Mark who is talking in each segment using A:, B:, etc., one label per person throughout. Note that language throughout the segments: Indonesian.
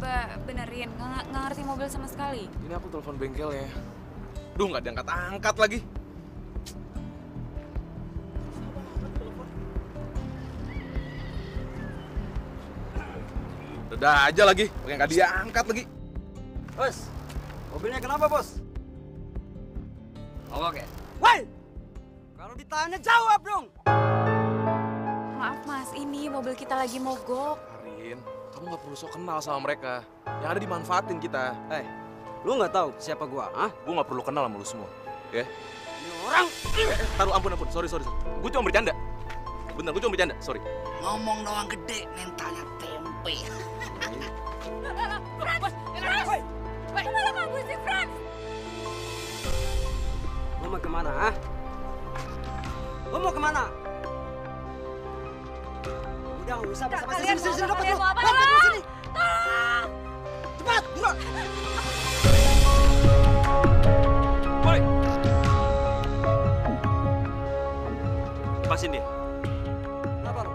A: coba benerin, nggak ngerti mobil sama sekali.
B: Ini aku telepon bengkel ya. Duh, nggak diangkat-angkat lagi. Udah aja lagi, pakai nggak diangkat lagi.
C: Bos, mobilnya kenapa, Bos?
D: Mogok ya?
C: Woi! Kalau ditanya jawab dong!
A: Maaf mas, ini mobil kita lagi mogok.
B: Karin, kamu nggak perlu sok kenal sama mereka. Yang ada dimanfaatin kita.
C: Lu nggak tahu siapa gua, ah?
B: Gue nggak perlu kenal sama lu semua, ya?
C: Ini orang!
B: Taruh, ampun. Sorry. Gue cuma bercanda. Bener, gue cuma bercanda, sorry.
D: Ngomong doang gede, mentalnya tempe.
A: Kemana kamu sih, Frans?
C: Lu mau kemana, ah? Lu mau kemana? Udah, nggak usah basa-basi. Sini, dompet lu! Dompet lu sini!
A: Tolong!
C: Cepat, buruan!
B: Boy!
E: Lepasin dia.
C: Kenapa lu?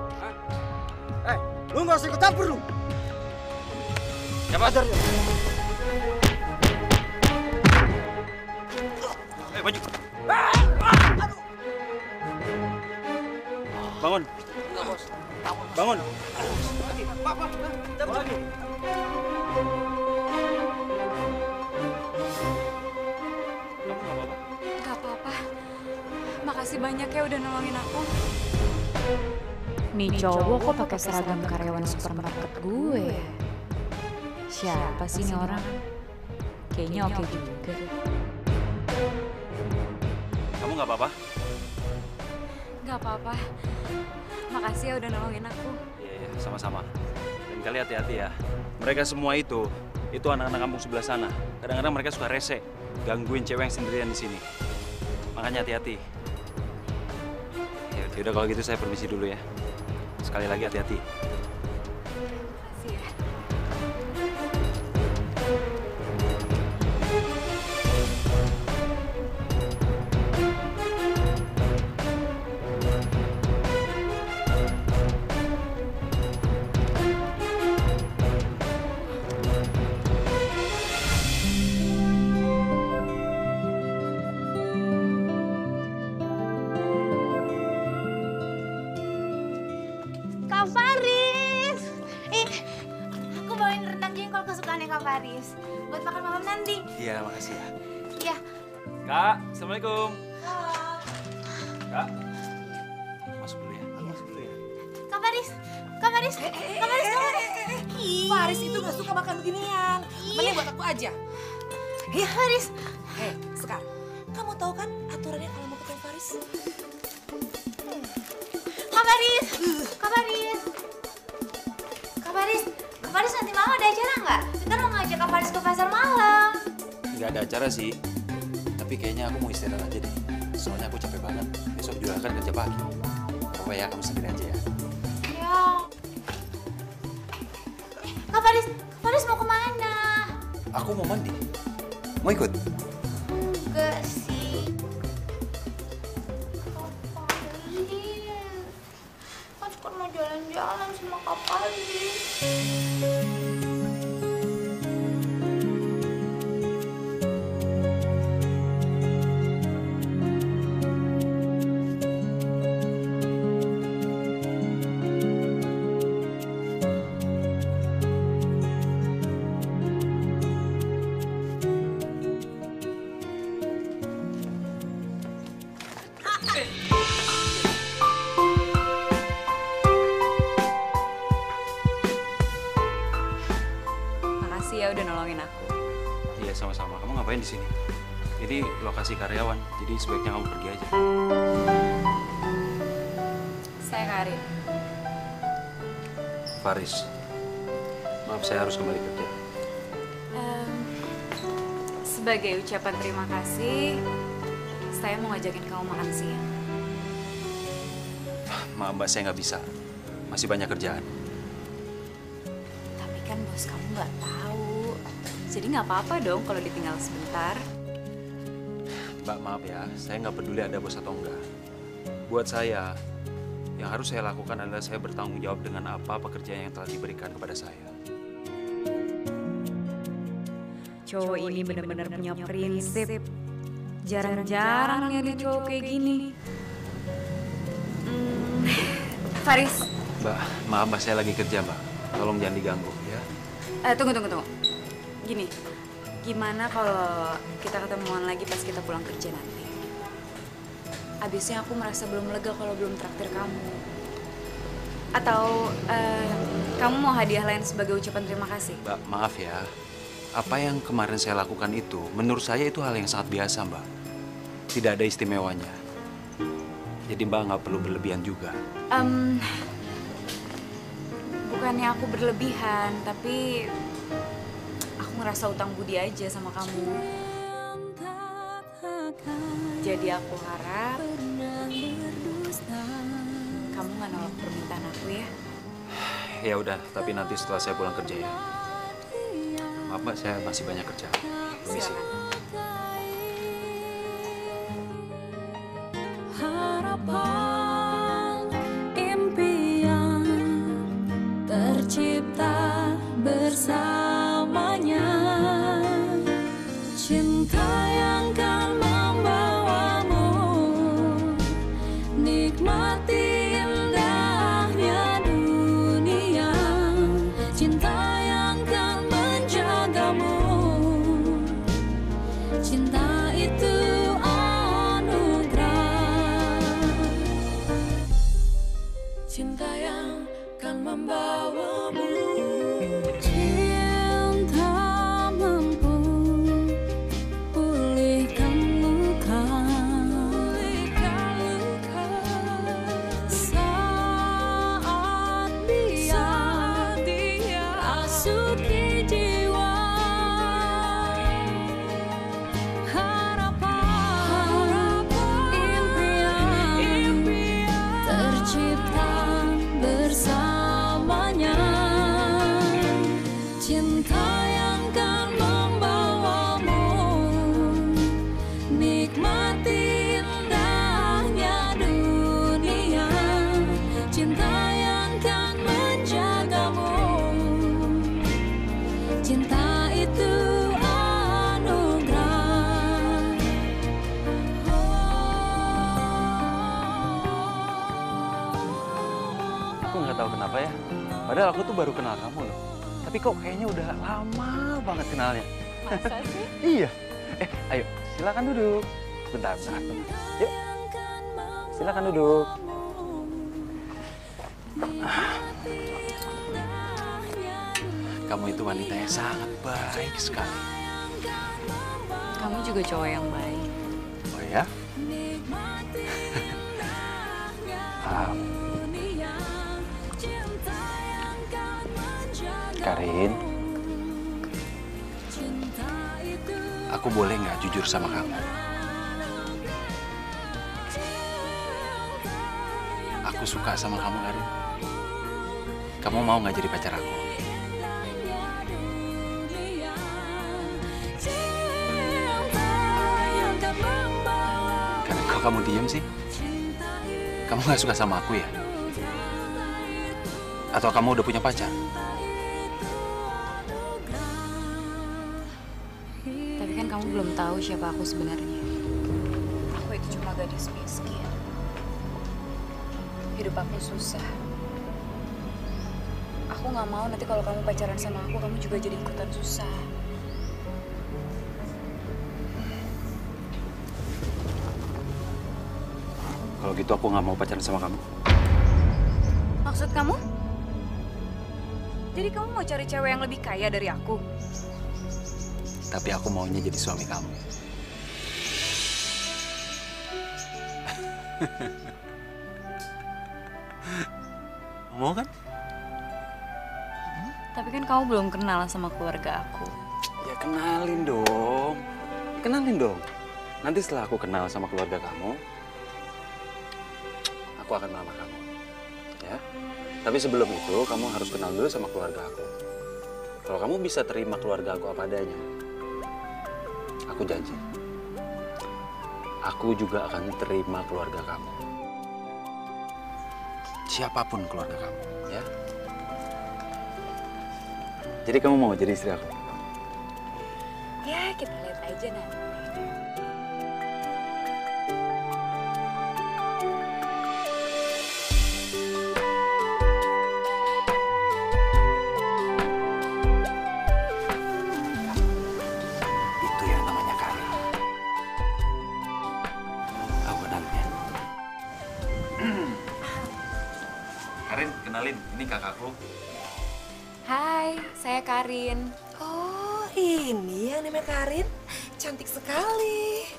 C: Lu nggak usah ikut campur lu!
E: Siapa?
C: Ajar dia!
E: Maju. Bangun.
D: Enggak, Bos.
E: Bangun.
C: Pak, cabut lagi.
E: Kamu nggak apa-apa?
A: Gak apa-apa. Makasih banyak ya udah nolongin aku. Nih cowok kok pakai seragam karyawan supermarket gue ya? Siapa sih ini orang? Kayaknya oke juga.
E: Kamu nggak apa-apa?
A: Gak apa-apa. Makasih ya udah nolongin aku.
E: Iya, sama-sama. Dan kali hati-hati ya. Mereka semua itu anak-anak kampung sebelah sana. Kadang-kadang mereka suka rese, gangguin cewek yang sendirian di sini. Makanya hati-hati. Ya udah kalau gitu saya permisi dulu ya. Sekali lagi hati-hati.
A: Makasih ya.
F: Kak Faris! Aku bawain rendang jengkol kesukaannya Kak Faris. Buat makan malam nanti.
E: Iya, makasih ya.
F: Iya.
E: Kak, Assalamualaikum. Kak, masuk dulu ya. Masuk dulu ya.
F: Kak Faris! Kak Faris! Kak Faris!
G: Faris itu gak suka makan beginian. Mending buat aku aja.
F: Kak Faris!
G: Sekar, kamu tahu kan aturannya kalau mau ketemu Faris?
F: Kak Faris! Kak Faris! Kak Faris! Kak Faris nanti malam ada acara nggak? Ntar mau ngajak Kak Faris ke pasar malam.
E: Nggak ada acara sih. Tapi kayaknya aku mau istirahat aja deh. Soalnya aku capek banget. Besok juga akan kerja pagi. Apa ya, kamu sendiri aja ya.
F: Ya. Kak Faris! Kak Faris mau kemana?
E: Aku mau mandi. Mau ikut?
F: Enggak sih. Kak Faris. Aku kan mau jalan-jalan sama Kak Faris.
A: Makasih ya udah nolongin aku.
E: Iya, sama-sama. Kamu ngapain di sini? Ini lokasi karyawan, jadi sebaiknya kamu pergi aja.
A: Saya Karin.
E: Faris, maaf saya harus kembali kerja.
A: Sebagai ucapan terima kasih, saya mau ngajakin kamu makan siang.
E: Maaf Mbak, saya nggak bisa. Masih banyak kerjaan.
A: Tapi kan bos kamu nggak tahu. Jadi nggak apa-apa dong kalau ditinggal sebentar.
E: Mbak, maaf ya, saya nggak peduli ada bos atau enggak. Buat saya, yang harus saya lakukan adalah saya bertanggung jawab dengan apa pekerjaan yang telah diberikan kepada saya.
A: Cowok ini benar-benar punya prinsip. Jarang-jarang nyari cowok kayak gini. Faris.
E: Mbak, maaf Mbak, saya lagi kerja Mbak. Tolong jangan diganggu ya.
A: Tunggu. Gini, gimana kalau kita ketemuan lagi pas kita pulang kerja nanti? Abisnya aku merasa belum lega kalau belum traktir kamu. Atau kamu mau hadiah lain sebagai ucapan terima kasih?
E: Mbak, maaf ya. Apa yang kemarin saya lakukan itu, menurut saya itu hal yang sangat biasa Mbak. Tidak ada istimewanya. Jadi Mbak nggak perlu berlebihan juga.
A: Bukannya aku berlebihan, tapi aku ngerasa utang budi aja sama kamu. Jadi aku harap kamu nggak nolak permintaan aku ya.
E: Ya udah, tapi nanti setelah saya pulang kerja ya. Maaf Mbak, saya masih banyak kerja. Permisi.
A: Silakan.
H: Harapan, impian tercipta bersamanya. Cinta yang kan membawamu nikmati indahnya dunia. Cinta yang kan menjagamu. Cinta itu cinta yang kan membawamu. Cinta mampu pulihkan luka, saat dia rasuki jiwa. Harapan, impian tercipta bersamanya. Cinta yang kan membawamu nikmati indahnya dunia. Cinta yang kan menjagamu. Cinta itu anugerah.
E: Aku nggak tahu kenapa ya. Padahal aku tuh baru kenal kamu loh. Tapi kok kayaknya udah lama banget kenalnya.
A: Masa sih?
E: Iya. Ayo, silakan duduk. Bentar. Yuk. Silakan duduk. Kamu itu wanita yang sangat baik sekali.
A: Kamu juga cowok yang baik.
E: Oh ya? Karin, aku boleh nggak jujur sama kamu? Aku suka sama kamu, Karin. Kamu mau nggak jadi pacar aku? Karin, kok kamu diem sih? Kamu nggak suka sama aku ya? Atau kamu udah punya pacar?
A: Tapi kan kamu belum tahu siapa aku sebenarnya. Aku itu cuma gadis miskin. Hidup aku susah. Aku nggak mau nanti kalau kamu pacaran sama aku, kamu juga jadi ikutan susah.
E: Kalau gitu aku nggak mau pacaran sama kamu.
A: Maksud kamu? Jadi kamu mau cari cewek yang lebih kaya dari aku?
E: Tapi aku maunya jadi suami kamu. Mau kan?
A: Tapi kan kamu belum kenal sama keluarga aku.
E: Ya kenalin dong. Kenalin dong. Nanti setelah aku kenal sama keluarga kamu, aku akan melamar kamu. Ya. Tapi sebelum itu, kamu harus kenal dulu sama keluarga aku. Kalau kamu bisa terima keluarga aku apa adanya, aku janji. Aku juga akan terima keluarga kamu. Siapapun keluarga kamu, ya. Jadi kamu mau jadi istri aku?
A: Ya, kita lihat aja nanti.
E: Itu yang namanya Karin. Aku kenalin. Karin, kenalin. Ini kakakku.
A: Hai, saya Karin.
G: Oh, ini yang namanya Karin. Cantik sekali.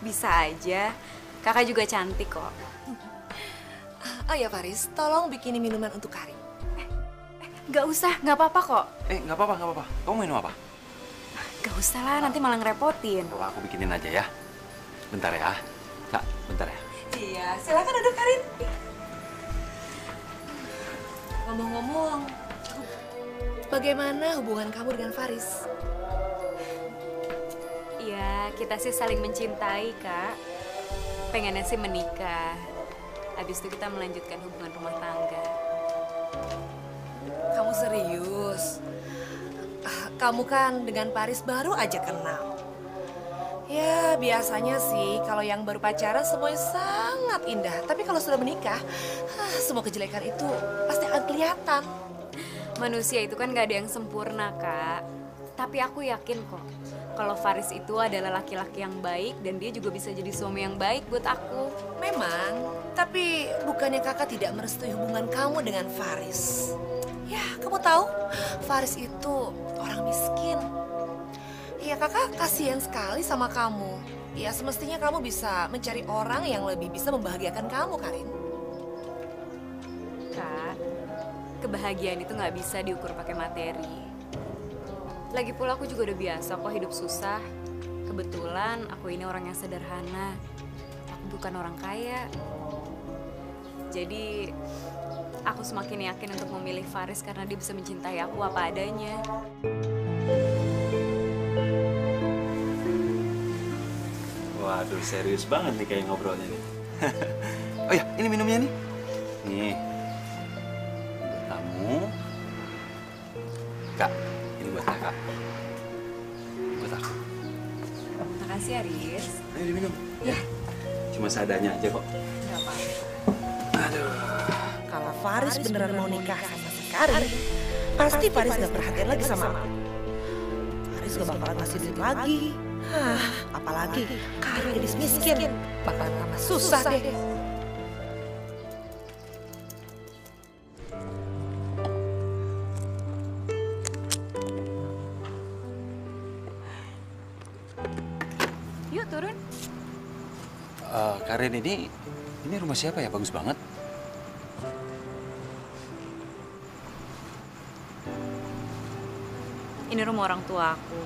A: Bisa aja. Kakak juga cantik kok.
G: Oh ya Faris, tolong bikinin minuman untuk Karin.
A: Gak usah, gak apa-apa kok.
E: Nggak apa-apa, nggak apa-apa. Kamu minum apa?
A: Gak usah lah, nanti malah ngerepotin.
E: Coba aku bikinin aja ya. Bentar ya. Kak, bentar ya.
G: Iya, silakan duduk Karin. Ngomong-ngomong, bagaimana hubungan kamu dengan Faris?
A: Iya, kita sih saling mencintai, Kak. Pengennya sih menikah. Habis itu kita melanjutkan hubungan rumah tangga.
G: Kamu serius? Kamu kan dengan Faris baru aja kenal. Ya, biasanya sih kalau yang baru pacaran semuanya sangat indah. Tapi kalau sudah menikah, semua kejelekan itu pasti akan kelihatan.
A: Manusia itu kan gak ada yang sempurna, Kak. Tapi aku yakin kok, kalau Faris itu adalah laki-laki yang baik dan dia juga bisa jadi suami yang baik buat aku.
G: Memang, tapi bukannya kakak tidak merestui hubungan kamu dengan Faris. Ya, kamu tahu, Faris itu orang miskin. Ya, kakak kasihan sekali sama kamu. Ya, semestinya kamu bisa mencari orang yang lebih bisa membahagiakan kamu, Karin.
A: Kak, kebahagiaan itu gak bisa diukur pakai materi. Lagi pula aku juga udah biasa kok hidup susah. Kebetulan aku ini orang yang sederhana. Aku bukan orang kaya. Jadi aku semakin yakin untuk memilih Faris karena dia bisa mencintai aku apa adanya.
E: Waduh, serius banget nih kayak ngobrolnya nih. Oh ya, ini minumnya nih. Nih. Buat kamu. Kak, ini buat kakak. Buat aku.
A: Makasih ya, Riz.
E: Ayo diminum.
A: Ya.
E: Cuma seadanya aja kok.
A: Gak apa-apa.
E: Aduh.
G: Kalau Faris beneran mau nikah sama si Karin, pasti Faris gak perhatian lagi sama aku. Faris gak bakalan ngasih duit lagi. Apalagi Karin gadis miskin, bakalan tambah susah deh.
A: Yuk turun.
E: Karin, ini rumah siapa ya? Bagus banget.
A: Ini rumah orang tua aku.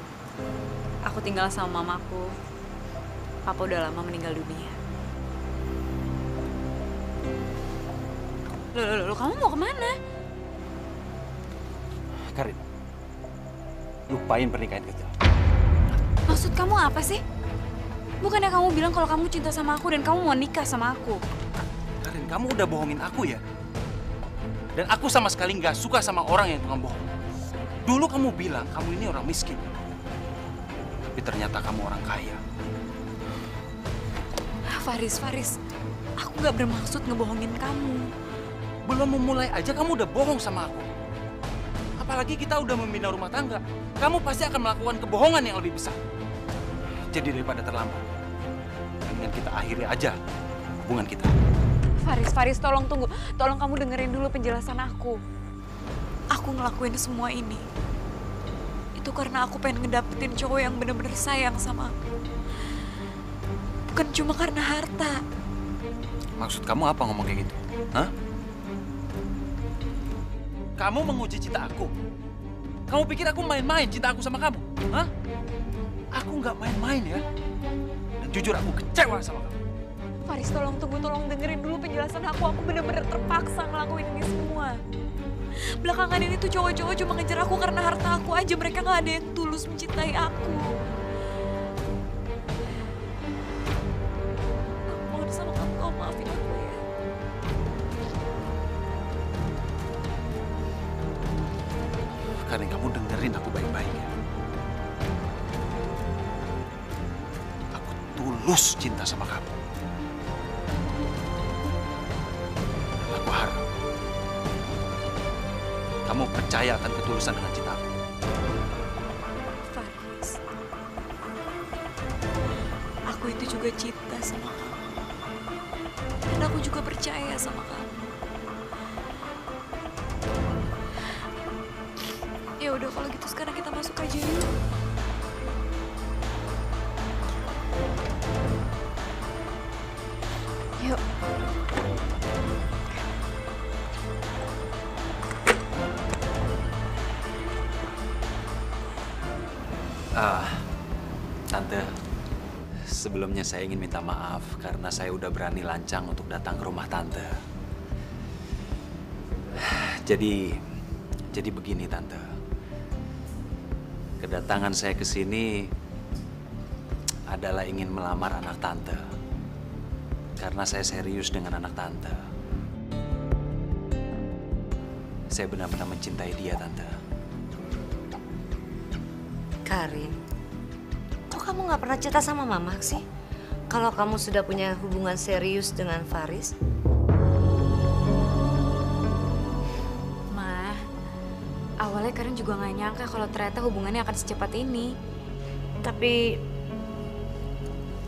A: Aku tinggal sama mamaku. Papa udah lama meninggal dunia. Loh, kamu mau kemana?
E: Karin, lupain pernikahan kita.
A: Maksud kamu apa sih? Bukannya kamu bilang kalau kamu cinta sama aku dan kamu mau nikah sama aku?
E: Karin, kamu udah bohongin aku ya? Dan aku sama sekali nggak suka sama orang yang tukang bohong. Dulu kamu bilang kamu ini orang miskin. Tapi ternyata kamu orang kaya.
A: Faris, aku nggak bermaksud ngebohongin kamu.
E: Belum memulai aja kamu udah bohong sama aku. Apalagi kita udah membina rumah tangga. Kamu pasti akan melakukan kebohongan yang lebih besar. Jadi daripada terlambat, mendingan kita akhiri aja hubungan kita.
A: Faris, tolong tunggu. Tolong kamu dengerin dulu penjelasan aku. Aku ngelakuin semua ini. Itu karena aku pengen ngedapetin cowok yang bener-bener sayang sama aku. Bukan cuma karena harta.
E: Maksud kamu apa ngomong kayak gitu? Hah? Kamu menguji cinta aku. Kamu pikir aku main-main cinta aku sama kamu? Hah? Aku nggak main-main ya. Dan jujur aku kecewa sama kamu.
A: Faris, tolong tunggu, tolong dengerin dulu penjelasan aku. Aku bener-bener terpaksa ngelakuin ini semua. Belakangan ini tuh cowok-cowok cuma ngejar aku karena harta aku aja. Mereka nggak ada yang tulus mencintai aku. Aku mohon sama kamu, maafin aku ya.
E: Karena kamu dengerin aku baik-baik ya. tulus cinta sama kamu. Aku harap kamu percaya akan ketulusan dengan cinta aku.
A: Faris, aku itu juga cinta sama kamu. Dan aku juga percaya sama kamu. Ya udah kalau gitu sekarang kita masuk aja yuk. Yuk.
E: Tante, sebelumnya saya ingin minta maaf karena saya udah berani lancang untuk datang ke rumah Tante. Jadi begini Tante. Kedatangan saya ke sini adalah ingin melamar anak Tante. Karena saya serius dengan anak Tante. Saya benar-benar mencintai dia, Tante.
G: Karin, kok kamu nggak pernah cerita sama Mama sih? Kalau kamu sudah punya hubungan serius dengan Faris?
A: Ma, awalnya Karin juga nggak nyangka kalau ternyata hubungannya akan secepat ini.
G: Tapi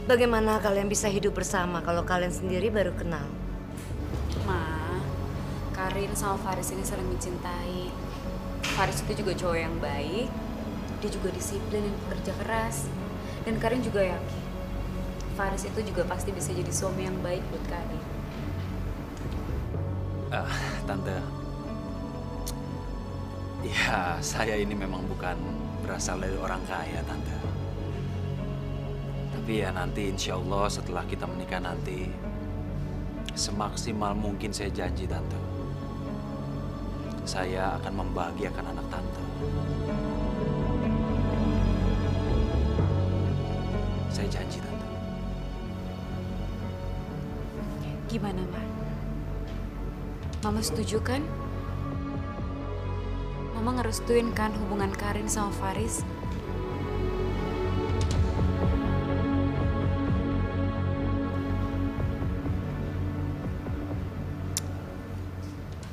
G: bagaimana kalian bisa hidup bersama kalau kalian sendiri baru kenal?
A: Ma, Karin sama Faris ini saling mencintai. Faris itu juga cowok yang baik. Dia juga disiplin dan bekerja keras. Dan Karin juga yakin Faris itu juga pasti bisa jadi suami yang baik buat Karin.
E: Tante, ya saya ini memang bukan berasal dari orang kaya, Tante. Tapi ya nanti insya Allah setelah kita menikah nanti, semaksimal mungkin saya janji, Tante. Saya akan membahagiakan anak Tante. Saya janji, Tante.
A: Gimana, Ma? Mama setuju kan? Mama ngerestuin kan hubungan Karin sama Faris?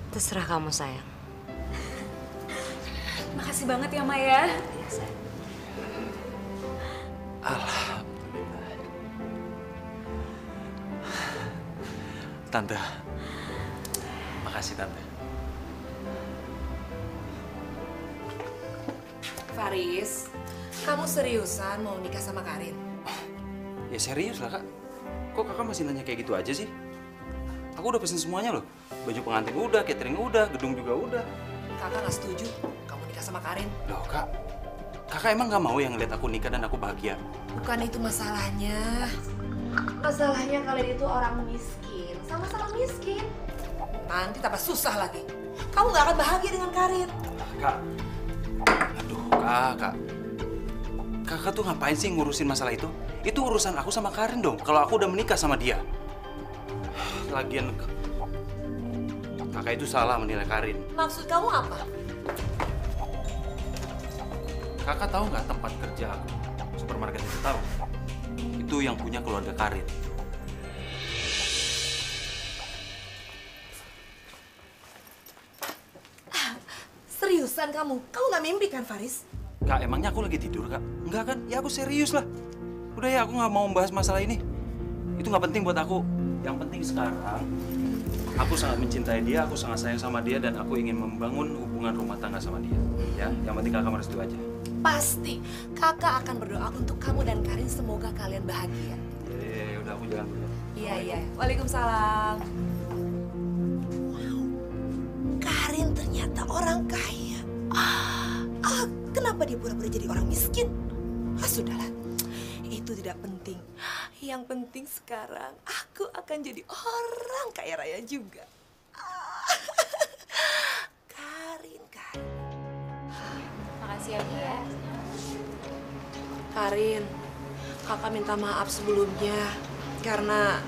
G: Terserah kamu, sayang.
A: Makasih banget ya, Ma ya.
G: Iya, sayang.
E: Alhamdulillah. Tante, makasih Tante.
G: Faris, kamu seriusan mau nikah sama Karin?
E: Ya serius lah, Kak. Kok Kakak masih nanya kayak gitu aja sih? Aku udah pesen semuanya loh. Baju pengantin udah, catering udah, gedung juga udah.
G: Kakak nggak setuju kamu nikah sama Karin.
E: Loh, Kak. Kakak emang nggak mau yang ngeliat aku nikah dan aku bahagia?
G: Bukan itu masalahnya. Masalahnya kalian itu orang miskin. Sama-sama miskin. Nanti tambah susah lagi. Kamu nggak akan bahagia dengan Karin.
E: Kak. Aduh, Kak. Kakak tuh ngapain sih ngurusin masalah itu? Itu urusan aku sama Karin dong. Kalau aku udah menikah sama dia. Lagian Kakak itu salah menilai Karin.
G: Maksud kamu apa?
E: Kakak tahu nggak tempat kerja aku? Supermarket itu tahu. Itu yang punya keluarga Karin.
G: Seriusan kamu? Kamu nggak mimpi kan, Faris?
E: Kak, emangnya aku lagi tidur, Kak? Enggak kan? Ya aku serius lah. Udah ya, aku nggak mau membahas masalah ini. Itu nggak penting buat aku. Yang penting sekarang, aku sangat mencintai dia, aku sangat sayang sama dia, dan aku ingin membangun hubungan rumah tangga sama dia. Ya, yang penting kakak merestui aja.
G: Pasti. Kakak akan berdoa untuk kamu dan Karin. Semoga kalian bahagia.
E: Udah aku jalan dulu.
G: Iya, iya. Waalaikumsalam. Wow. Karin ternyata orang kaya. Kenapa dia pura-pura jadi orang miskin? Sudahlah. Itu tidak penting. Yang penting sekarang aku akan jadi orang kaya raya juga. Karin.
A: Makasih ya, Bu ya.
G: Karin, kakak minta maaf sebelumnya karena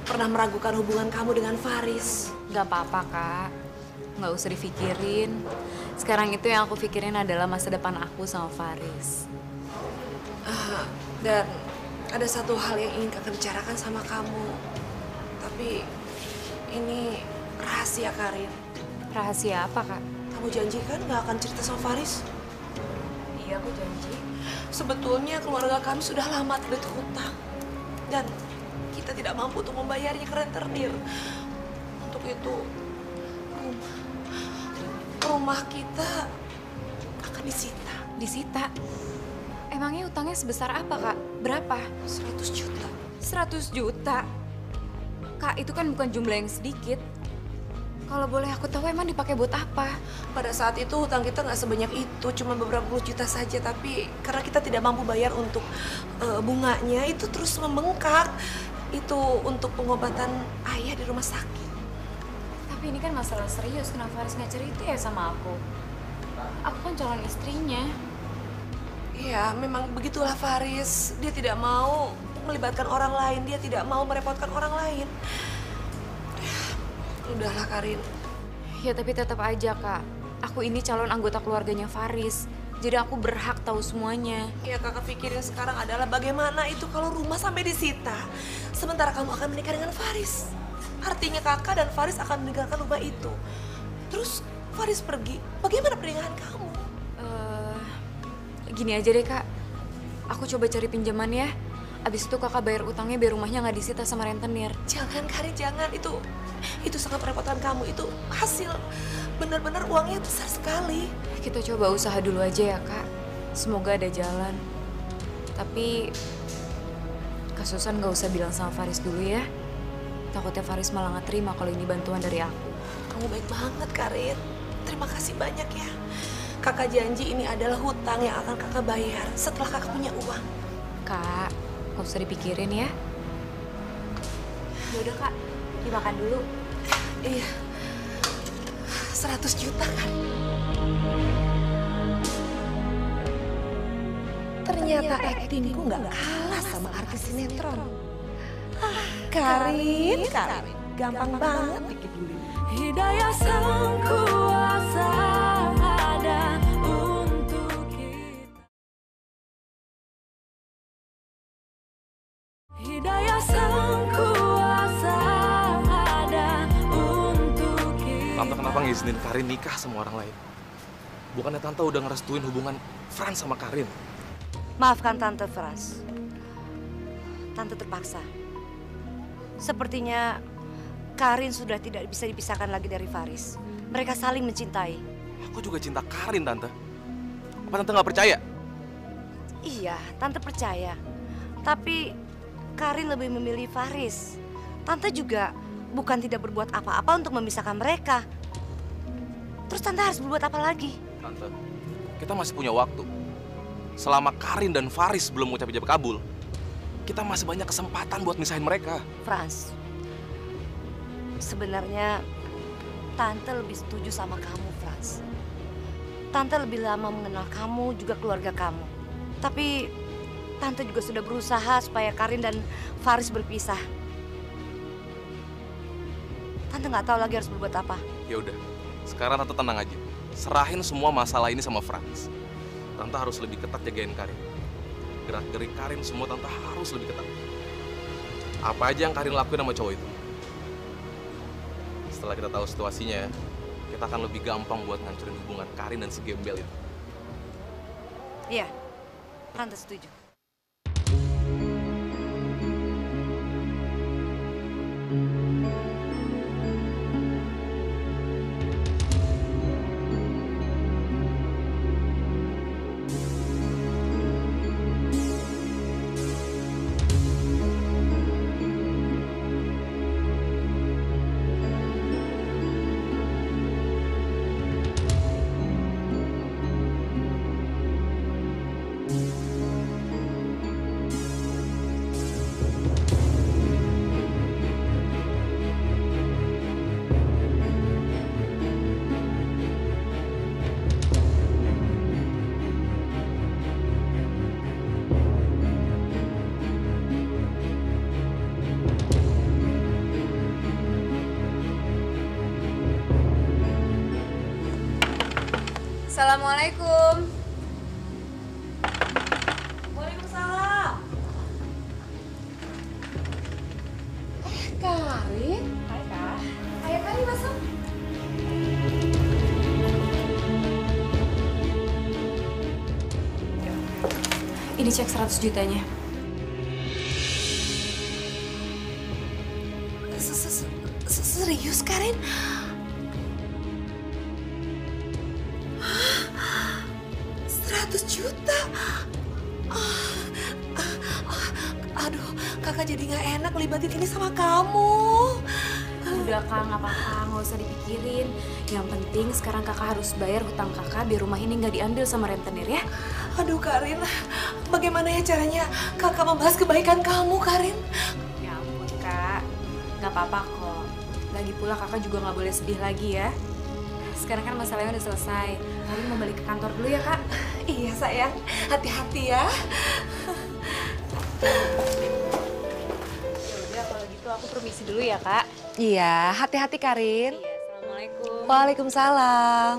G: pernah meragukan hubungan kamu dengan Faris.
A: Gak apa-apa, Kak. Nggak usah dipikirin. Sekarang itu yang aku pikirin adalah masa depan aku sama Faris.
G: Dan ada satu hal yang ingin kakak bicarakan sama kamu. Tapi ini rahasia, Karin.
A: Rahasia apa, Kak?
G: Kamu janji kan nggak akan cerita sama Faris?
A: Iya, aku janji.
G: Sebetulnya keluarga kami sudah lama terlilit hutang. Dan kita tidak mampu untuk membayarnya ke rentenir. Untuk itu, rumah kita akan disita.
A: Disita? Emangnya utangnya sebesar apa, Kak? Berapa?
G: 100 juta.
A: 100 juta? Kak, itu kan bukan jumlah yang sedikit. Kalau boleh aku tahu emang dipakai buat apa?
G: Pada saat itu hutang kita nggak sebanyak itu, cuma beberapa puluh juta saja. Tapi karena kita tidak mampu bayar untuk bunganya, itu terus membengkak. Itu untuk pengobatan ayah di rumah sakit.
A: Tapi ini kan masalah serius, kenapa Faris nggak cerita ya sama aku? Aku kan calon istrinya.
G: Iya, memang begitulah Faris. Dia tidak mau melibatkan orang lain, dia tidak mau merepotkan orang lain. Udahlah, Karin.
A: Ya tapi tetap aja, Kak. Aku ini calon anggota keluarganya Faris. Jadi aku berhak tahu semuanya.
G: Ya, kakak pikirin sekarang adalah bagaimana itu kalau rumah sampai disita. Sementara kamu akan menikah dengan Faris. Artinya kakak dan Faris akan meninggalkan rumah itu. Terus Faris pergi, bagaimana pernikahan kamu?
A: Gini aja deh, Kak. Aku coba cari pinjaman ya. Abis itu kakak bayar utangnya biar rumahnya nggak disita sama rentenir.
G: Jangan, Karin, jangan. Itu sangat merepotkan kamu. Itu hasil benar-benar uangnya besar sekali.
A: Kita coba usaha dulu aja ya, Kak. Semoga ada jalan. Tapi Kak Susan nggak usah bilang sama Faris dulu ya. Takutnya Faris malah nggak terima kalau ini bantuan dari aku.
G: Kamu baik banget, Karin. Terima kasih banyak ya. Kakak janji ini adalah hutang yang akan kakak bayar setelah kakak punya uang.
A: Kak, nggak usah dipikirin ya. Yaudah, Kak. Dimakan dulu.
G: Iya. 100 juta kan? Ternyata aktingku nggak kalah sama artis sinetron. Karin, gampang banget bikin dulu.
H: Hidayah sang kuasa ada untuk kita. Hidayah sang kuasa ada untuk kita.
B: Tante kenapa ngizinin Karin nikah sama orang lain? Bukannya Tante udah ngerestuin hubungan Frans sama Karin?
I: Maafkan Tante Frans. Tante terpaksa. Sepertinya Karin sudah tidak bisa dipisahkan lagi dari Faris. Mereka saling mencintai.
B: Aku juga cinta Karin, Tante. Apa Tante nggak percaya?
I: Iya, Tante percaya. Tapi Karin lebih memilih Faris. Tante juga bukan tidak berbuat apa-apa untuk memisahkan mereka. Terus Tante harus berbuat apa lagi?
B: Tante, kita masih punya waktu. Selama Karin dan Faris belum mengucap ijab kabul, kita masih banyak kesempatan buat misahin mereka.
I: Frans, sebenarnya Tante lebih setuju sama kamu, Frans. Tante lebih lama mengenal kamu, juga keluarga kamu. Tapi Tante juga sudah berusaha supaya Karin dan Faris berpisah. Tante nggak tahu lagi harus berbuat apa.
B: Ya udah, sekarang Tante tenang aja. Serahin semua masalah ini sama Frans. Tante harus lebih ketat jagain Karin. Gerak-gerik Karin semua Tante harus lebih ketat. Apa aja yang Karin lakuin sama cowok itu. Setelah kita tahu situasinya, kita akan lebih gampang buat ngancurin hubungan Karin dan si gembel itu.
I: Iya, Tante setuju.
F: Assalamualaikum.
G: Waalaikumsalam.
A: Ini cek 100 jutanya.
G: Serius, Karin? 100 juta? Aduh, kakak jadi nggak enak libatin ini sama kamu.
A: Udah kak, nggak apa-apa, nggak usah dipikirin. Yang penting sekarang kakak harus bayar hutang kakak biar rumah ini nggak diambil sama rentenir ya.
G: Aduh Karin, bagaimana ya caranya kakak membahas kebaikan kamu, Karin?
A: Ya ampun kak, nggak apa-apa kok. Lagi pula kakak juga nggak boleh sedih lagi ya. Sekarang kan masalahnya udah selesai. Karin mau balik ke kantor dulu ya kak.
G: Iya sayang, hati-hati ya.
A: Yaudah kalau gitu aku permisi dulu ya kak.
G: Iya, hati-hati Karin.
A: Iya, assalamualaikum.
G: Waalaikumsalam.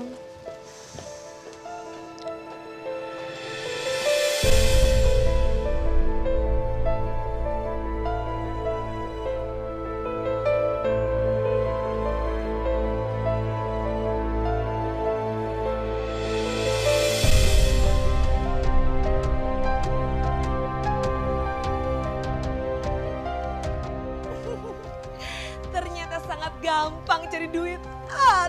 G: Ternyata sangat gampang cari duit.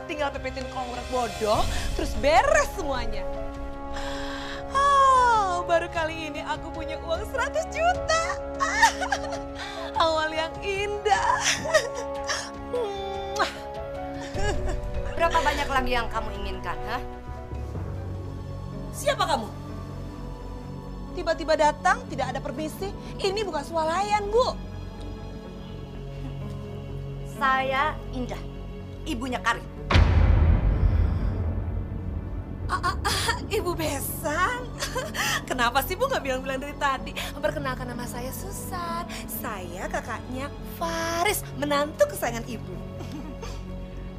G: Tinggal pepetin kongres bodoh, terus beres semuanya. Baru kali ini aku punya uang 100 juta. Awal yang indah.
I: Berapa banyak lagi yang kamu inginkan, ha?
G: Siapa kamu? Tiba-tiba datang, tidak ada permisi. Ini bukan swalayan, Bu.
I: Saya Indah, ibunya Karin.
G: Ibu Besan. Kenapa sih Bu nggak bilang-bilang dari tadi? Memperkenalkan nama saya Susan. Saya kakaknya Faris, menantu kesayangan Ibu.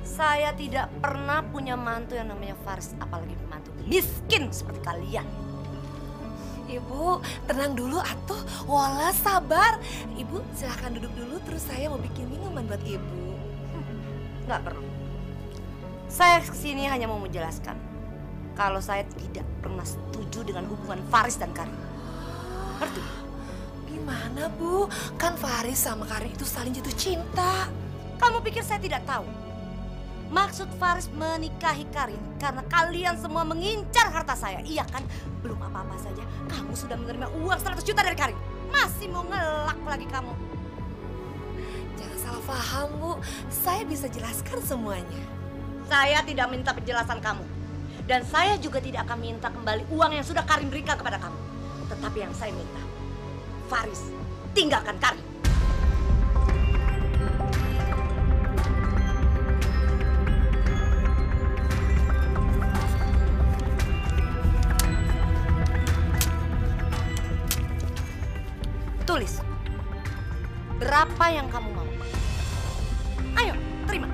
I: Saya tidak pernah punya mantu yang namanya Faris, apalagi mantu miskin seperti kalian.
G: Ibu, tenang dulu atuh. Wala sabar. Ibu silahkan duduk dulu, terus saya mau bikin minuman buat Ibu.
I: Nggak perlu. Saya kesini hanya mau menjelaskan kalau saya tidak pernah setuju dengan hubungan Faris dan Karin. Ngerti?
G: Gimana Bu? Kan Faris sama Karin itu saling jatuh cinta.
I: Kamu pikir saya tidak tahu? Maksud Faris menikahi Karin karena kalian semua mengincar harta saya. Iya kan? Belum apa-apa saja, kamu sudah menerima uang 100 juta dari Karin. Masih mau ngelak lagi kamu.
G: Jangan salah paham Bu, saya bisa jelaskan semuanya.
I: Saya tidak minta penjelasan kamu. Dan saya juga tidak akan minta kembali uang yang sudah Karin berikan kepada kamu. Tetapi yang saya minta, Faris, tinggalkan Karin. Tulis, berapa yang kamu mau? Ayo, terima.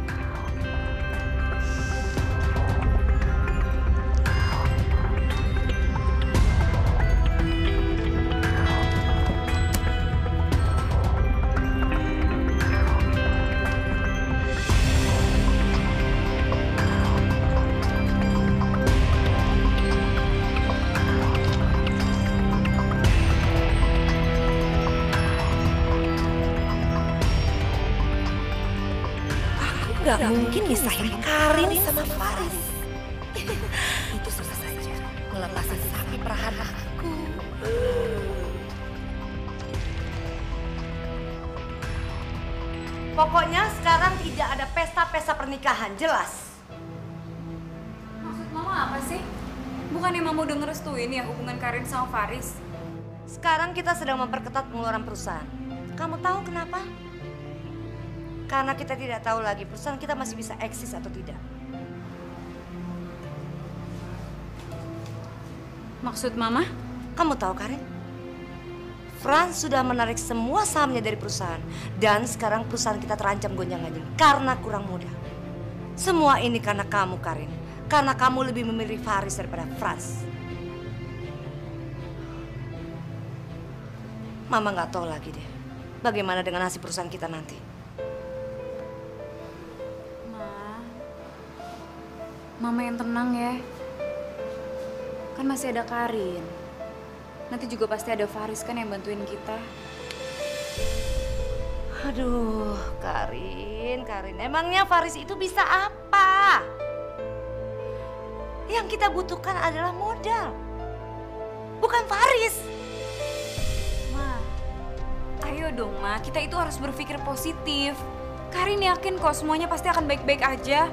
G: Gak mungkin misahin Karin sama Faris. Itu susah saja melepaskan sapi perahan aku.
I: Pokoknya sekarang tidak ada pesta-pesta pernikahan, jelas?
A: Maksud mama apa sih? Bukannya mama udah ngerestuin ya hubungan Karin sama Faris?
I: Sekarang kita sedang memperketat pengeluaran perusahaan. Kamu tahu kenapa? Karena kita tidak tahu lagi perusahaan kita masih bisa eksis atau tidak.
A: Maksud mama?
I: Kamu tahu Karin? Franz sudah menarik semua sahamnya dari perusahaan. Dan sekarang perusahaan kita terancam gonjang-ganjing karena kurang modal. Semua ini karena kamu Karin. Karena kamu lebih memilih Faris daripada Franz. Mama nggak tahu lagi deh. Bagaimana dengan nasib perusahaan kita nanti?
A: Mama yang tenang ya. Kan masih ada Karin. Nanti juga pasti ada Faris kan yang bantuin kita.
I: Aduh, Karin. Emangnya Faris itu bisa apa? Yang kita butuhkan adalah modal, bukan Faris.
A: Ma, ayo dong Ma, kita itu harus berpikir positif. Karin yakin kok semuanya pasti akan baik-baik aja.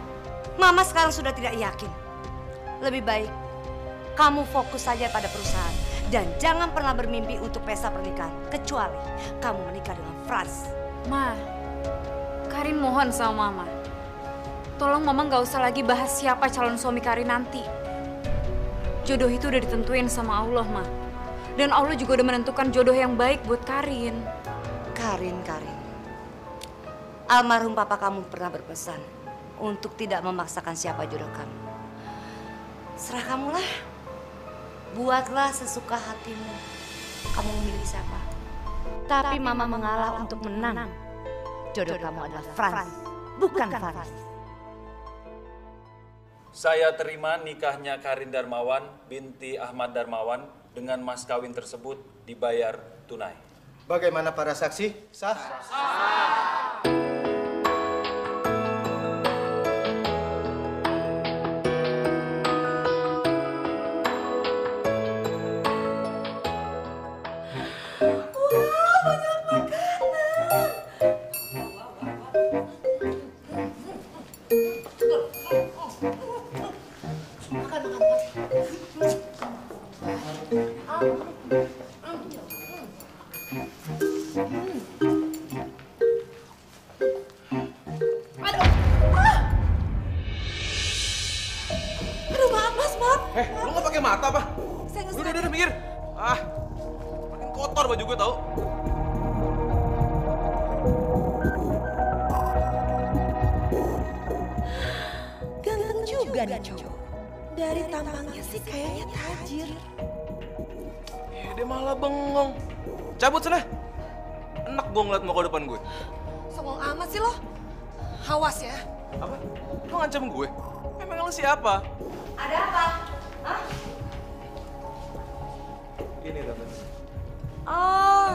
I: Mama sekarang sudah tidak yakin. Lebih baik kamu fokus saja pada perusahaan. Dan jangan pernah bermimpi untuk pesta pernikahan. Kecuali kamu menikah dengan Frans.
A: Ma, Karin mohon sama Mama. Tolong Mama gak usah lagi bahas siapa calon suami Karin nanti. Jodoh itu udah ditentuin sama Allah, Ma. Dan Allah juga udah menentukan jodoh yang baik buat Karin.
I: Karin. Almarhum papa kamu pernah berpesan untuk tidak memaksakan siapa jodoh kamu. Serah kamulah. Buatlah sesuka hatimu. Kamu memilih siapa? Tapi Mama mengalah untuk menang. Jodoh kamu adalah Frans, bukan Faris.
E: Saya terima nikahnya Karin Darmawan binti Ahmad Darmawan dengan mas kawin tersebut dibayar tunai.
C: Bagaimana para saksi? Sah?
B: Lu nggak pakai mata apa? Udah minggir. Makin kotor baju gue tau.
G: Ganteng juga nih cowok. Dari tampangnya sih kayaknya tajir.
B: Dia malah bengong. Cabut sana. Enak gue ngeliat muka depan gue.
G: Songong amat sih lo. Awas ya.
B: Apa? Lu ngancam gue? Emang lu siapa?
I: Ada apa? Hah?
B: Ini Tante.
I: Oh,